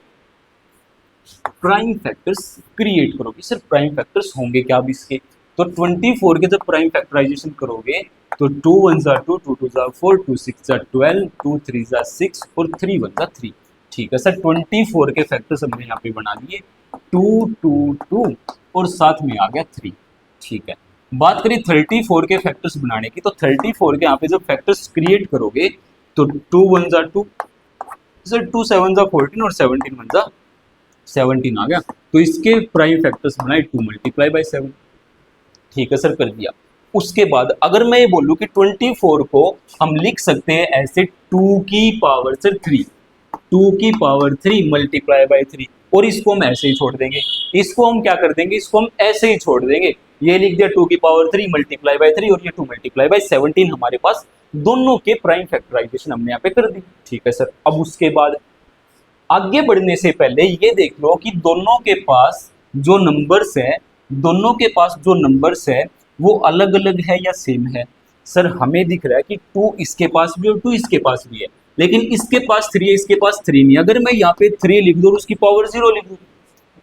प्राइम फैक्टर्स क्रिएट करोगे। सर प्राइम फैक्टर्स होंगे क्या अब इसके, तो 24 के जब प्राइम फैक्टराइजेशन करोगे तो 2 1 2 2 2 4 2 6 12 2 3 6 और 3 1 3, ठीक है सर 24 के फैक्टर्स हमने यहाँ पे बना दिए 2 2 2 और साथ में आ गया 3, ठीक है। बात करें 34 के फैक्टर्स बनाने की, तो 34 के यहाँ पे जब फैक्टर्स क्रिएट करोगे तो 2 1 2 सर 2 7 14 और 17 1 17 आ गया, तो इसके प्राइम फैक्टर्स बनाए 2 × 7, ठीक है सर कर दिया। उसके बाद अगर मैं ये बोलूं कि 24 को हम लिख सकते हैं ऐसे 2 की पावर सर 3, 2 की पावर 3 × 3, और इसको हम ऐसे ही छोड़ देंगे, इसको हम क्या कर देंगे, इसको हम ऐसे ही छोड़ देंगे, ये लिख दिया 2 की पावर 3 × 3 और ये 2 × 17 हमारे पास दोनों के प्राइम फैक्टराइजेशन हमने यहाँ पे कर दी, ठीक है सर। अब उसके बाद आगे बढ़ने से पहले ये देख लो कि दोनों के पास जो नंबर्स है, दोनों के पास जो नंबर्स है वो अलग अलग है या सेम है। सर हमें दिख रहा है कि 2 इसके पास भी और 2 इसके पास भी है, लेकिन इसके पास 3 है, इसके पास 3 नहीं। अगर मैं यहाँ पे 3 लिख दूँ और उसकी पावर 0 लिख दूँ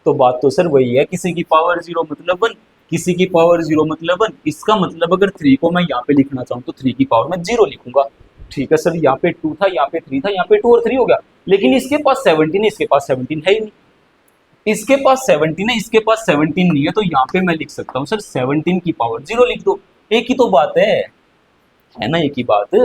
तो बात तो सर वही है, किसी की पावर 0 मतलब 1, किसी की पावर 0 मतलब 1। इसका मतलब अगर 3 को मैं यहाँ पे लिखना चाहूँ तो 3 की पावर में 0 लिखूंगा, ठीक है सर। यहाँ पे 2 था, यहाँ पे 3 था, यहाँ पे 2 और 3 हो गया, लेकिन इसके पास 17 है, इसके पास 17 है ही नहीं। इसके पास 17 है, इसके पास 17 नहीं है, तो यहाँ पे मैं लिख सकता हूँ सर 17 की पावर 0 लिख दो, एक ही तो बात है ना, एक ही बात।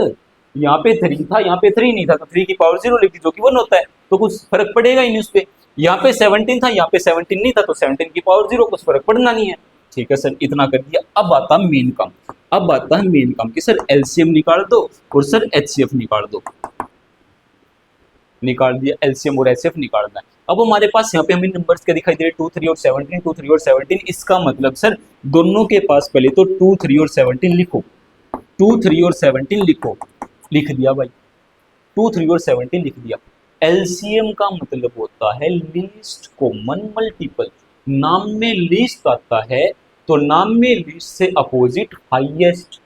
यहाँ पे 3 था, यहाँ पे 3 नहीं था, तो 3 की पावर 0 लिख दी जो कि 1 होता है, तो कुछ फर्क पड़ेगा ही नहीं उस पर। यहाँ पे 17 था, यहाँ पे 17 नहीं था, तो 17 की पावर 0, कुछ फर्क पड़ना नहीं है, ठीक है सर। इतना कर दिया। अब आता है मेन काम, अब आता है मेन काम कि सर LCM निकाल दो और सर HCF निकाल दो। निकाल दिया, LCM और HCF निकालना है। अब हमारे पास यहाँ पे हमें नंबर्स क्या दिखाई दे रहे हैं, 2 3 और 17, 2 3 और 17। इसका मतलब सर दोनों के पास पहले तो 2 3 और 17 लिखो, 2 3 और 17 लिखो, लिख दिया भाई 2 3 और 17 लिख दिया। LCM का मतलब होता है लीस्ट कॉमन मल्टीपल। नाम में लीस्ट आता है तो नाम में लीस्ट से अपोजिट हाईएस्ट।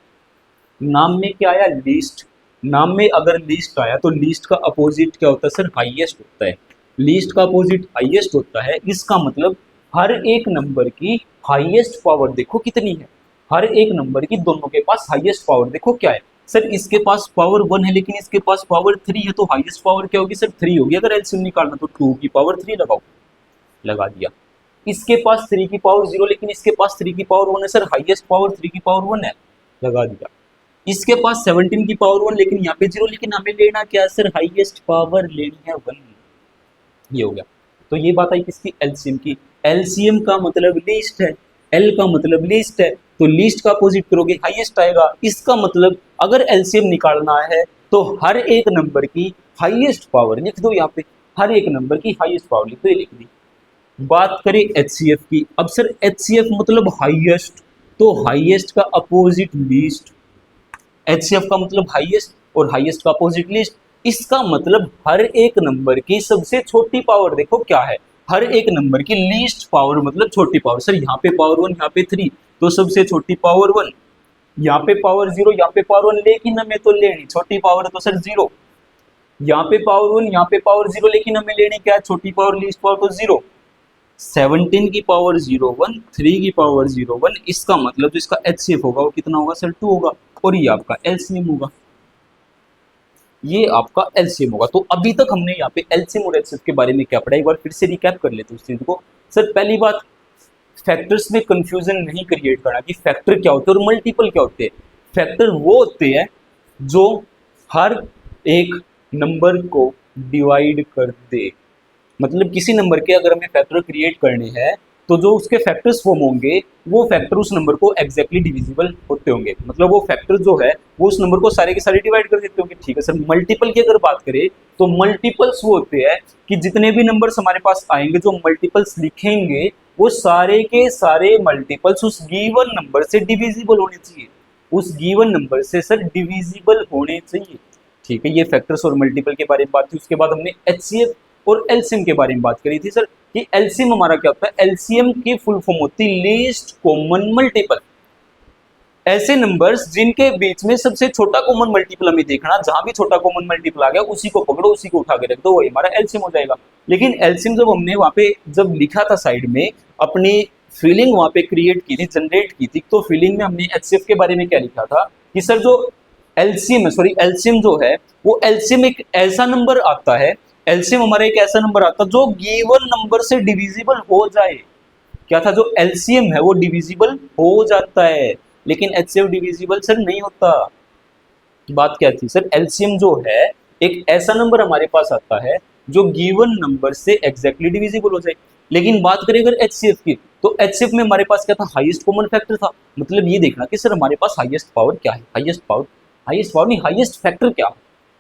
नाम में क्या आया, लीस्ट। नाम में अगर लीस्ट आया तो लीस्ट का अपोजिट क्या होता है सर, हाईएस्ट होता है। लीस्ट का अपोजिट हाईएस्ट होता है, इसका मतलब हर एक नंबर की हाईएस्ट पावर देखो कितनी है, हर एक नंबर की दोनों के पास हाईएस्ट पावर देखो क्या है। सर इसके पास पावर 1 है लेकिन इसके पास पावर 3 है, तो हाईएस्ट पावर क्या होगी सर, 3 होगी। अगर एलसीएम निकालना तो 2 की पावर 3 लगाओ, लगा दिया। इसके पास 3 की पावर 0 लेकिन इसके पास 3 की पावर 1 है, सर हाईएस्ट पावर 3 की पावर 1 है, लगा दिया। इसके पास 17 की पावर 1 लेकिन यहाँ पे 0, लेकिन हमें लेना क्या है सर, हाईएस्ट पावर लेनी है 1, ये हो गया। तो ये बात आई किसकी, एलसीएम की। एलसीएम का मतलब लीस्ट है, एल का मतलब लीस्ट है, तो लीस्ट का अपोजिट करोगे हाईएस्ट आएगा। इसका मतलब अगर एलसीएम निकालना है तो हर एक नंबर की हाईएस्ट पावर लिख दो, यहाँ पे हर एक नंबर की हाईएस्ट पावर लिख दो, ये लिख दी। बात करें एचसीएफ की, अब सर एचसीएफ मतलब हाईएस्ट, तो हाईएस्ट का अपोजिट लीस्ट। एचसीएफ का मतलब हाईएस्ट और हाईएस्ट का अपोजिट लीस्ट। इसका मतलब हर एक नंबर की सबसे छोटी पावर देखो क्या है, हर एक नंबर की लीस्ट पावर मतलब छोटी पावर। सर यहाँ पे पावर 1, यहाँ पे 3, तो सबसे छोटी पावर 1, यहाँ पे पावर 0, यहाँ पे पावर 1, लेकिन हमें तो लेनी छोटी पावर है तो सर 0। यहाँ पे पावर 1, यहाँ पे पावर 0, लेकिन हमें लेनी क्या है, छोटी पावर, लीस्ट पावर तो 0। 17 की पावर 0 1, 3 की पावर 0 1, इसका मतलब जो इसका एचसीएफ होगा वो कितना होगा सर, 2 होगा, और ये आपका एलसीएम होगा, ये आपका एलसीएम होगा। तो अभी तक हमने यहाँ पे एलसीएम और एचसीएफ के बारे में क्या पढ़ा, एक बार फिर से रिकैप कर लेते हैं उस चीज को। सर पहली बात, फैक्टर्स में कंफ्यूजन नहीं क्रिएट करना कि फैक्टर क्या होते हैं और मल्टीपल क्या होते हैं। फैक्टर वो होते हैं जो हर एक नंबर को डिवाइड कर दे, मतलब किसी नंबर के अगर हमें फैक्टर क्रिएट करने हैं तो जो उसके फैक्टर्स फॉर्म होंगे वो फैक्टर उस नंबर को एग्जैक्टली डिविजिबल होते होंगे, मतलब वो फैक्टर जो है वो उस नंबर को सारे के सारे डिवाइड कर देते होंगे। ठीक है सर, मल्टीपल की अगर बात करें तो मल्टीपल्स वो होते हैं कि जितने भी नंबर्स हमारे पास आएंगे, जो मल्टीपल्स लिखेंगे वो सारे के सारे मल्टीपल्स उस गिवन नंबर से डिविजिबल होने चाहिए, उस गिवन नंबर से सर डिविजिबल होने चाहिए। ठीक है, ये फैक्टर्स और मल्टीपल के बारे में बात थी। उसके बाद हमने एचसीएफ और एलसीएम के बारे में बात करी थी सर कि एलसीएम हमारा क्या होता है। एलसीएम की फुल फॉर्म होती है लीस्ट कॉमन मल्टीपल, ऐसे नंबर्स जिनके बीच में सबसे छोटा कॉमन मल्टीपल हमें देखना, जहां भी छोटा कॉमन मल्टीपल आ गया उसी को पकड़ो, उसी को उठा के रख दो, वही हमारा एलसीएम हो जाएगा। लेकिन एलसीएम जब हमने वहां पे जब लिखा था साइड में, अपनी फीलिंग वहां पे क्रिएट की थी, जनरेट की थी, तो फीलिंग में हमने एचसीएफ के बारे में क्या लिखा था कि सर जो एलसीएम है, सॉरी एलसीएम जो है वो एलसीएम एक ऐसा नंबर आता है, एलसीएम हमारा एक ऐसा नंबर आता है जो गिवन नंबर से डिविजिबल हो जाए। क्या था, जो एलसीएम है वो डिविजिबल हो जाता है, लेकिन एचसीएफ डिविजिबल सर नहीं होता। बात क्या थी सर, एलसीएम जो है एक ऐसा नंबर हमारे पास आता है जो गिवन नंबर से एग्जैक्टली डिविजिबल हो जाए। लेकिन बात करें अगर एचसीएफ की, तो एचसीएफ में हमारे पास क्या था, हाईएस्ट कॉमन फैक्टर था। मतलब ये देखना कि सर हमारे पास हाईएस्ट पावर क्या है, हाईएस्ट पावर नहीं, हाईएस्ट फैक्टर क्या है,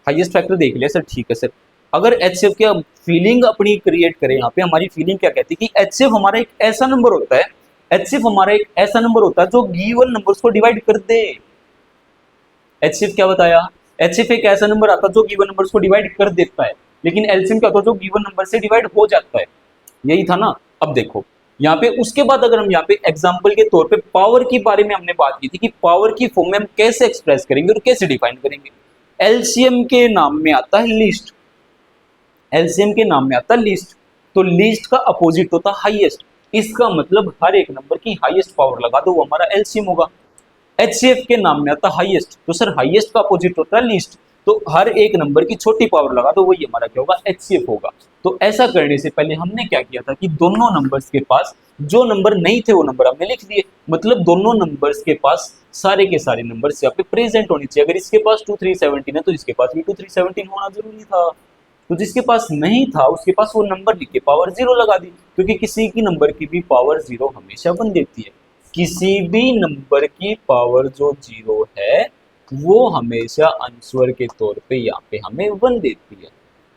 हाईएस्ट फैक्टर देख लिया सर। ठीक है सर, अगर एचसीएफ की फीलिंग अपनी क्रिएट करें, यहाँ पे हमारी फीलिंग क्या कहती है कि एचसीएफ हमारा एक ऐसा नंबर होता है, एचसीएफ हमारा एक ऐसा नंबर होता है जो गिवन नंबर्स को डिवाइड कर दे। एचसीएफ क्या बताया, एचसीएफ एक ऐसा नंबर आता है जो गिवन नंबर्स को डिवाइड कर देता है, लेकिन एलसीएम क्या होता है जो गिवन नंबर से डिवाइड हो जाता है। यही था ना। अब देखो यहाँ पे उसके बाद अगर हम यहाँ पे एग्जांपल के तौर पे पावर के बारे में हमने बात की थी कि पावर की फॉर्म में हम कैसे एक्सप्रेस करेंगे और कैसे डिफाइन करेंगे। एलसीएम के नाम में आता है लिस्ट, एलसीएम के नाम में आता है लिस्ट, तो लिस्ट का अपोजिट होता है हाईएस्ट। इसका मतलब हर एक नंबर की हाईएस्ट पावर लगा दो वो हमारा एलसीएम होगा। एचसीएफ के नाम में आता है हाईएस्ट, तो सर हाईएस्ट का अपोजिट होता है लीस्ट, तो हर एक नंबर की छोटी पावर लगा दो वही हमारा क्या होगा, एचसीएफ होगा। तो ऐसा करने से पहले हमने क्या किया था कि दोनों नंबर्स के पास जो नंबर नहीं थे वो नंबर हमने लिख दिए, मतलब दोनों नंबर्स के पास सारे के सारे नंबर्स यहाँ पे प्रेजेंट होने चाहिए। अगर इसके पास 2317 है तो इसके पास भी 2317 होना जरूरी था, तो जिसके पास नहीं था उसके पास वो नंबर लिख के पावर 0 लगा दी, क्योंकि किसी की नंबर की भी पावर 0 हमेशा बन देती है। किसी भी नंबर की पावर जो 0 है वो हमेशा आंसर के तौर पे यहाँ पे हमें 1 देती है।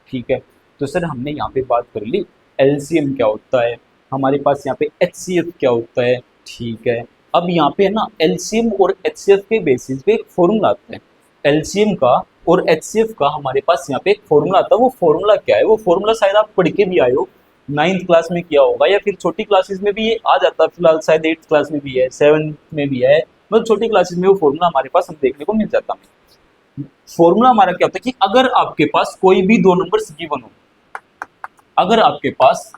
ठीक है, तो सर हमने यहाँ पे बात कर ली एलसीएम क्या होता है, हमारे पास यहाँ पे एचसीएफ क्या होता है। ठीक है, अब यहाँ पे है ना एलसीएम और एचसीएफ के बेसिस पे एक फॉर्मूला आता है, एलसीएम का और एचसीएफ का हमारे पास यहाँ पे एक फॉर्मूला आता है। वो फॉर्मूला क्या है, वो फॉर्मूला शायद आप पढ़ के भी आए हो, 9th क्लास में किया होगा या फिर छोटी क्लासेस में भी ये आ जाता है, फिलहाल शायद 8th क्लास में भी है, 7th में भी है, मतलब छोटी क्लासेस में वो फॉर्मूला हमारे पास हम देखने को मिल जाता है। फॉर्मूला हमारा क्या होता है कि अगर आपके पास कोई भी दो नंबर्स गिवन हो, अगर आपके पास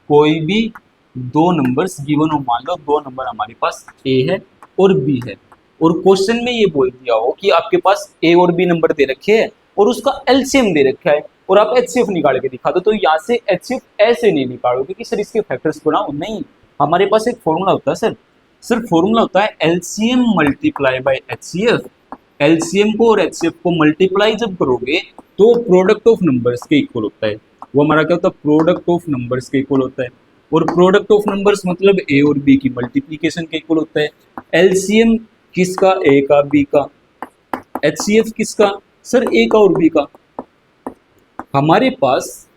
कोई भी दो नंबर्स गिवन हो, मान लो दो नंबर हमारे पास ए है और बी है, और क्वेश्चन में ये बोल दिया हो कि आपके पास ए और बी नंबर दे रखे हैं और उसका एलसीएम दे रखा है और आप एचसीएफ निकाल के दिखा दो, तो यहाँ से एचसीएफ ऐसे नहीं निकालोगे कि सर इसके फैक्टर्स बनाओ, नहीं, हमारे पास एक फॉर्मूला होता है सर, सिर्फ फॉर्मूला होता है LCM multiply by HCF. LCM को और एचसीएफ को मल्टीप्लाई जब करोगे तो प्रोडक्ट ऑफ नंबर्स के इक्वल होता है, वो हमारा क्या होता है, प्रोडक्ट ऑफ नंबर्स के इक्वल होता है, और प्रोडक्ट ऑफ नंबर्स मतलब ए और बी की मल्टीप्लीकेशन के इक्वल होता है। एलसीएम किसका, ए का बी का, एचसीएफ किसका सर, ए का और बी का। हमारे पास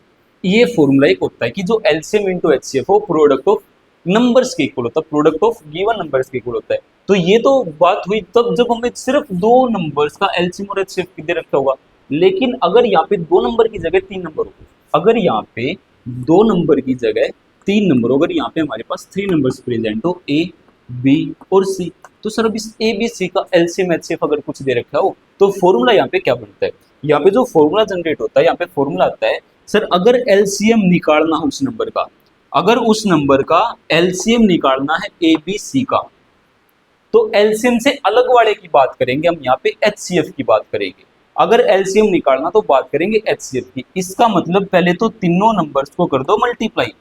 ये फॉर्मूला एक होता है कि जो एलसीएम इंटू एचसीएफ हो प्रोडक्ट ऑफ नंबर्स के इक्वल होता है, प्रोडक्ट ऑफ गिवन नंबर्स के इक्वल होता है। तो ये तो बात हुई तब जब हमें सिर्फ दो नंबर्स का एलसीएम और एचसीएफ दे रखा होगा, लेकिन अगर यहाँ पे दो नंबर की जगह तीन नंबर हो, अगर यहाँ पे दो नंबर की जगह तीन नंबर हो, अगर यहाँ पे हमारे पास 3 नंबर्स प्रेजेंट हो ए बी और सी, तो सर अब इस ए बी सी का एलसीएम एचसीएफ अगर कुछ दे रखा हो तो फॉर्मूला यहाँ पे क्या बनता है, यहाँ पे जो फॉर्मूला जनरेट होता है, यहाँ पे फॉर्मूला आता है सर अगर एलसीएम निकालना है उस नंबर का, अगर उस नंबर का एलसीएम निकालना है ए बी सी का, तो एलसीएम से अलग वाले की बात करेंगे हम, यहाँ पे एचसीएफ की बात करेंगे। अगर एलसीएम निकालना तो बात करेंगे एचसीएफ की। इसका मतलब पहले तो तीनों नंबर्स को कर दो मल्टीप्लाई,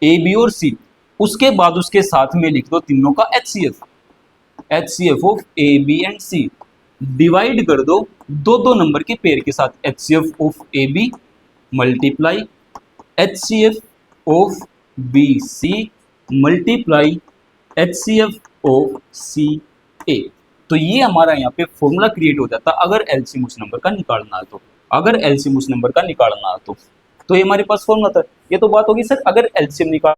ए बी और सी, उसके बाद उसके साथ में लिख दो तीनों का HCF, HCF of A B and C, divide कर दो दो दो नंबर के पेयर के साथ, HCF of A B multiply HCF of B C multiply H C F of C A. तो ये हमारा यहाँ पे फॉर्मूला क्रिएट हो जाता अगर एलसीएम उस नंबर का निकालना है तो। अगर एलसीएम उस नंबर का निकालना है तो ये हमारे पास फॉर्मूला था। ये तो बात होगी सर अगर एलसीएम निकाल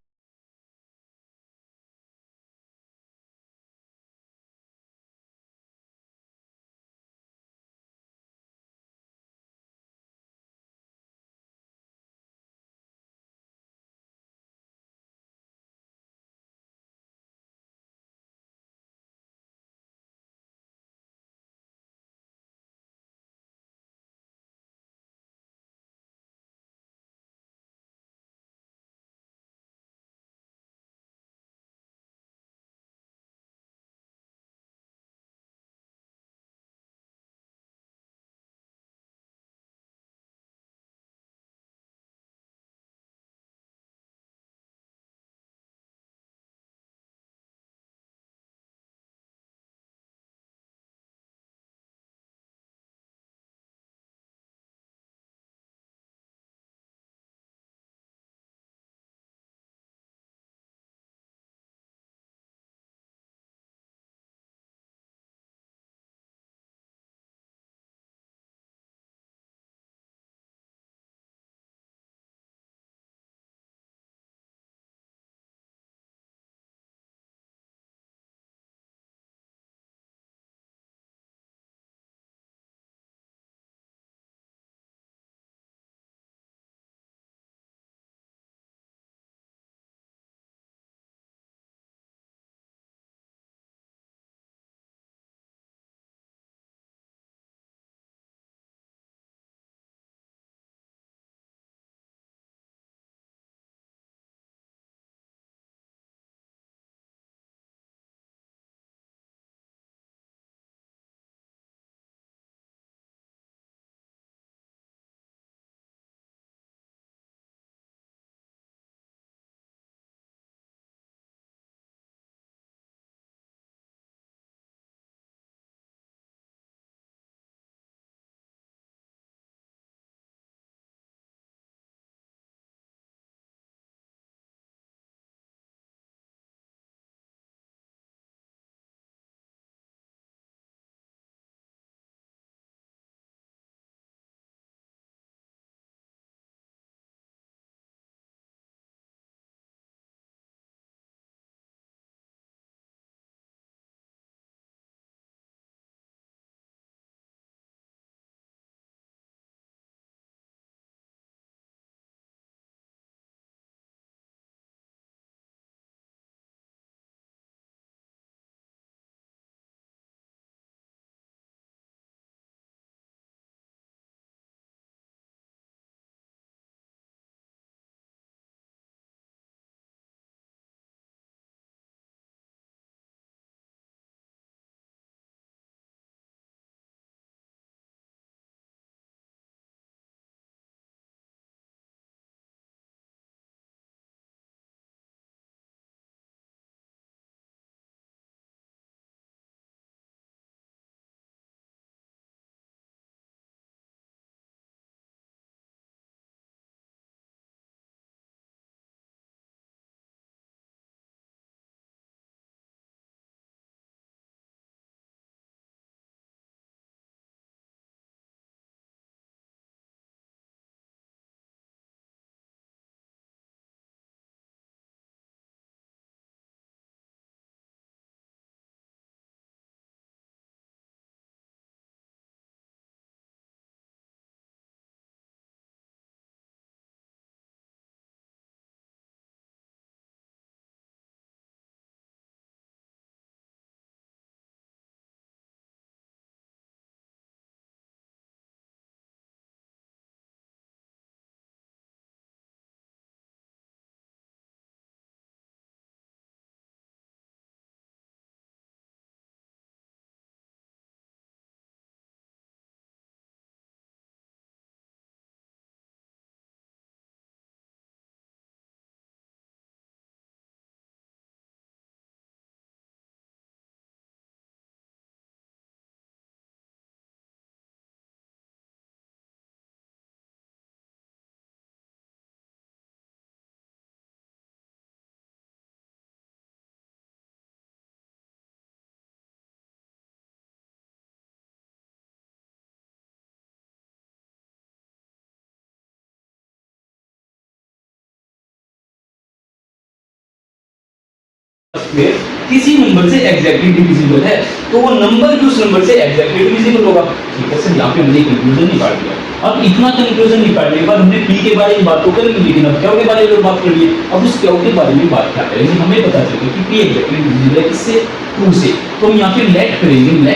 स्क्वायर किसी नंबर से एग्जैक्टली डिविजिबल है तो वो नंबर भी उस नंबर से एग्जैक्टली डिविजिबल होगा। ठीक है सर, यहाँ पे हमने कंक्लूजन निकाल दिया। अब इतना कंक्लूजन निकालने के बाद हमने पी के बारे में बात तो कर ली, लेकिन अब क्यू के बारे में बात कर लिए। अब उस क्यू के बारे में बात क्या करेंगे, हमें पता चले कि पी एग्जैक्टली डिविजिबल है किससे, 2 से। तो हम यहाँ पे लेट करेंगे,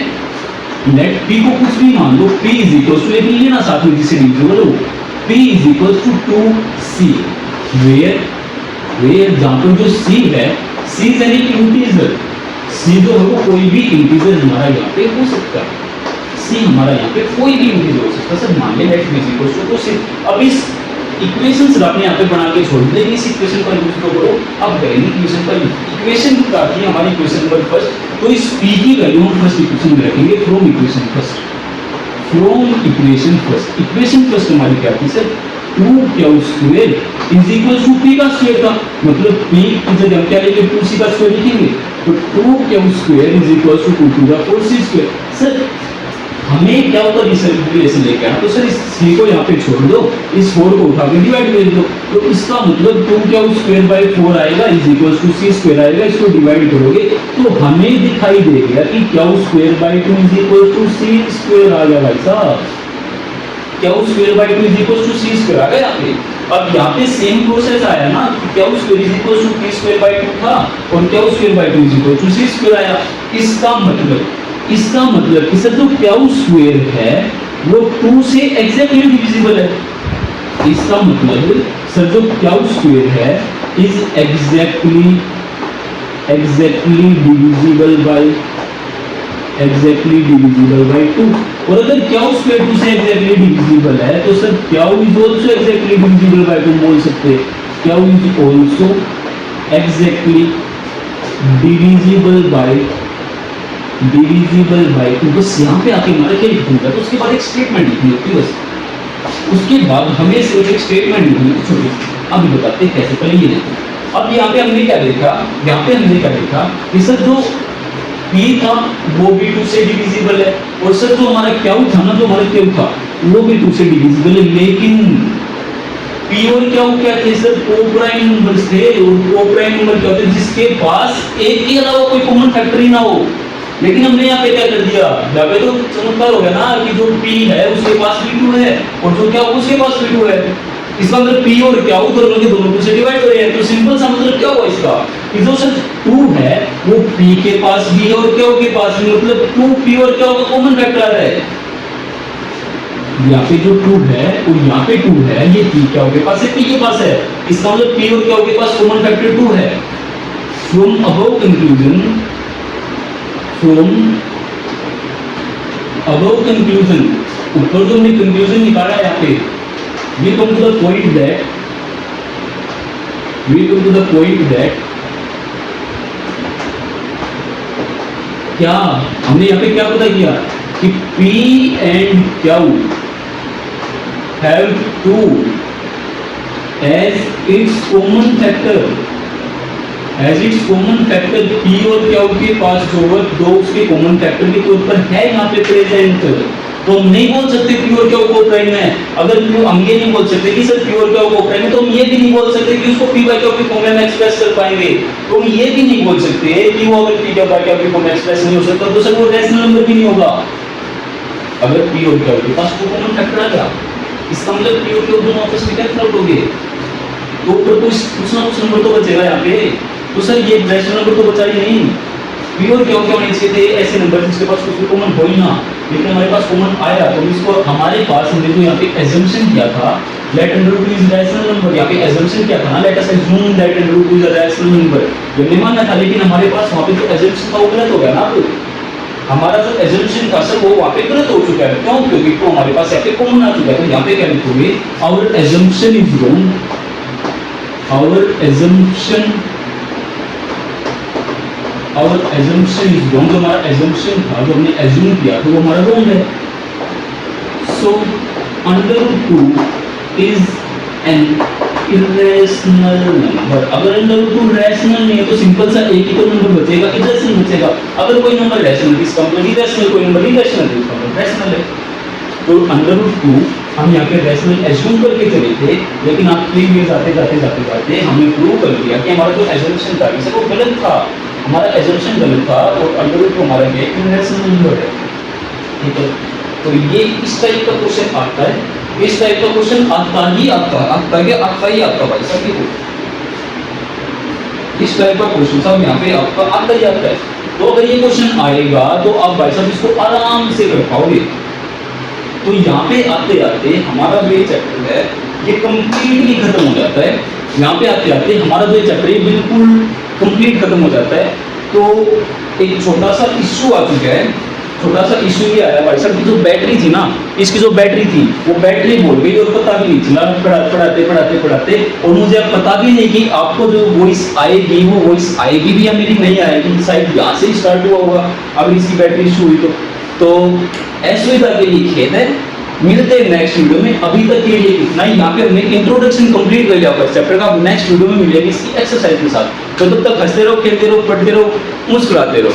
लेट पी को कुछ भी मान लो, पी इज इक्वल टू, लेकिन ये ना साथ में जिससे डिविजिबल हो, p is equal to 2c, where जहाँ पर जो c है, c is any integer, c जो है वो कोई भी इंटीजर हमारा यहाँ पे हो सकता है, c हमारा यहाँ पे कोई भी इंटीजर हो सकता है। सर मान लिया let is equal to c। अब इस इक्वेशन सर आपने यहाँ पे बना के छोड़ दिया, इस इक्वेशन का यूज करो। अब पहली इक्वेशन पर इक्वेशन क्या थी हमारी, इक्वेशन नंबर फर्स्ट, तो इस p की वैल्यू हम फर्स्ट इक्वेशन में रखेंगे from equation first, from equation first. Equation first हमारी क्या थी sir, 2q square is equal to p का स्क्वायर था, मतलब p की जगह हम क्या लेंगे, 2c का स्क्वायर लिखेंगे, तो 2q square is equal to 2 to the 4c square. Sir हमें क्या होता है रिलेशन लेके आना, तो सर इस c को यहाँ पे छोड़ दो, इस 4 को उठा के डिवाइड कर दो, तो इसका मतलब 2q स्क्वायर बाय 4 आएगा is equal to c square आएगा, इसको डिवाइड करोगे तो हमें दिखाई देगा कि q square by 2 is equal to c square आ गया। भाई साहब q square by 2 is equal to c square आ गया यहाँ पे। अब यहाँ पे सेम प्रोसेस आया ना, q square is equal to p square by 2 था और q square by 2 is equal to c square आया। इसका मतलब कि सर जो q स्क्वायर है वो 2 से एग्जैक्टली डिविजिबल है। इसका मतलब सर जो q स्क्वायर है इज एग्जैक्टली डिविजिबल बाय 2। और अगर q स्क्वायर 2 से एग्जैक्टली डिविजिबल है तो sir q is also exactly divisible by 2 बोल सकते हैं, q is also exactly divisible by 2। बस यहाँ पे आके हमारा क्या लिखना है, तो उसके बाद एक स्टेटमेंट लिखनी होती है बस। उसके बाद हमें सिर्फ एक स्टेटमेंट लिखनी है छोटी। अब बताते हैं कैसे, पहले ये देखो। अब यहाँ पे हमने क्या देखा, कि सर जो p था वो भी 2 से डिविजिबल है, और सर जो हमारा q था ना, जो हमारा q था वो भी 2 से डिविजिबल है, लेकिन p और q क्या थे सर, कोप्राइम नंबर्स थे। और कोप्राइम नंबर क्या होते हैं, जिसके पास एक के अलावा कोई कॉमन फैक्टर ही ना हो। लेकिन हमने यहाँ पे क्या कर दिया, यहाँ पे तो चमत्कार हो गया ना कि जो p है उसके पास भी 2 है और जो क्या उसके पास भी 2 है। इसका मतलब p और q दोनों के दोनों से डिवाइड हो रहे हैं, तो सिंपल सा मतलब क्या हुआ इसका, कि जो सर 2 है वो p के पास भी है और q के पास भी, मतलब 2p और q का कॉमन फैक्टर है। यहाँ पे जो 2 है और यहाँ पे 2 है, ये p q के पास है, p के पास है, इसका मतलब p और q के पास कॉमन फैक्टर 2 है। फ्रॉम अबव कंक्लूजन, ऊपर जो हमने कंक्लूजन निकाला है यहाँ पे, we come to the point that क्या हमने यहाँ पे क्या पता किया कि P and Q have 2 as its common factor, P और Q के पास जो है 2 उसके कॉमन फैक्टर के तौर पर है यहाँ पे प्रेजेंट। तो हम नहीं बोल सकते P और Q कोप्राइम है। अगर हम ये नहीं बोल सकते कि सर P और Q कोप्राइम है, तो हम ये भी नहीं बोल सकते कि उसको P by Q की फॉर्म में एक्सप्रेस कर पाएंगे। तो हम ये भी नहीं बोल सकते कि वो अगर P by Q की फॉर्म में एक्सप्रेस नहीं हो सकता तो सर वो रैशनल नंबर भी नहीं होगा। अगर P और Q के पास वो कॉमन फैक्टर आ गया, इसका मतलब P और Q दोनों आपस में कैंसिल आउट हो गए, तो ऊपर कुछ ना कुछ नंबर तो बचेगा यहाँ पे। तो सर ये रैशनल नंबर तो बचा ही नहीं। P और Q क्या होने चाहिए थे, ऐसे नंबर जिसके पास कुछ भी कॉमन हो ही ना, लेकिन हमारे पास कॉमन आया तो इसको हमारे पास हमने जो यहाँ पे एजम्पशन किया था let under root is rational number, यहाँ पे एजम्पशन किया था ना let us assume that under root is a rational number, ये नहीं मानना था, लेकिन हमारे पास वहाँ पे जो एजम्पशन था वो गलत हो गया ना। अब हमारा जो एजम्पशन था सर वो वहाँ पे गलत हो चुका है। क्यों? क्योंकि तो हमारे पास यहाँ पे कॉमन आ चुका है। तो यहाँ पे क्या लिखोगे, आवर एजम्पशन इज रॉन्ग, आवर assumption is wrong। जो हमारा assumption था, जो हमने assume किया तो वो हमारा wrong है। So under root 2 is an irrational number। अगर under root 2 rational नहीं है तो सिंपल सा एक ही तो नंबर बचेगा, irrational बचेगा। अगर कोई नंबर rational इसका मतलब irrational, कोई नंबर irrational इसका मतलब rational है। तो अंडर रूट 2 हम यहाँ पे रैशनल एज्यूम करके चले थे, लेकिन आप 3 इयर्स आते जाते हमने प्रूव कर दिया कि हमारा जो एजम्पशन था वो गलत था। हमारा एजम्पशन गलत था और अंडर रूट हमारा है इनरेशनल नंबर है, ठीक है। तो ये इस टाइप का क्वेश्चन आता है, इस टाइप का क्वेश्चन आता ही आपका भाई साहब ये इस टाइप का क्वेश्चन सब यहाँ पे आपका आता ही आता है। तो अगर ये क्वेश्चन आएगा तो आप भाई साहब इसको आराम से कर पाओगे। तो यहाँ पे आते आते हमारा जो ये चैप्टर है ये कंप्लीटली खत्म हो जाता है। यहाँ पे आते आते हमारा जो ये चैप्टर है बिल्कुल कंप्लीट खत्म हो जाता है। तो एक छोटा सा इश्यू आ चुका है, छोटा सा इश्यू ये आया भाई साहब की जो बैटरी थी ना, इसकी जो बैटरी थी वो बैटरी बोल गई और पता भी नहीं चला पढ़ाते और मुझे अब पता भी नहीं कि आपको जो वॉइस आएगी वो वॉइस आएगी भी या मेरी नहीं आएगी, शायद यहाँ से ही स्टार्ट हुआ होगा अगर इसकी बैटरी इशू हुई तो असुविधा के लिए खेद है। मिलते हैं नेक्स्ट वीडियो में, अभी तक के लिए इतना ही। यहाँ पे हमने इंट्रोडक्शन कंप्लीट कर लिया फर्स्ट चैप्टर का, नेक्स्ट वीडियो में मिलेगी इसकी एक्सरसाइज के साथ। तो तब तक हंसते रहो, खेलते रहो, पढ़ते रहो, मुस्कुराते रहो।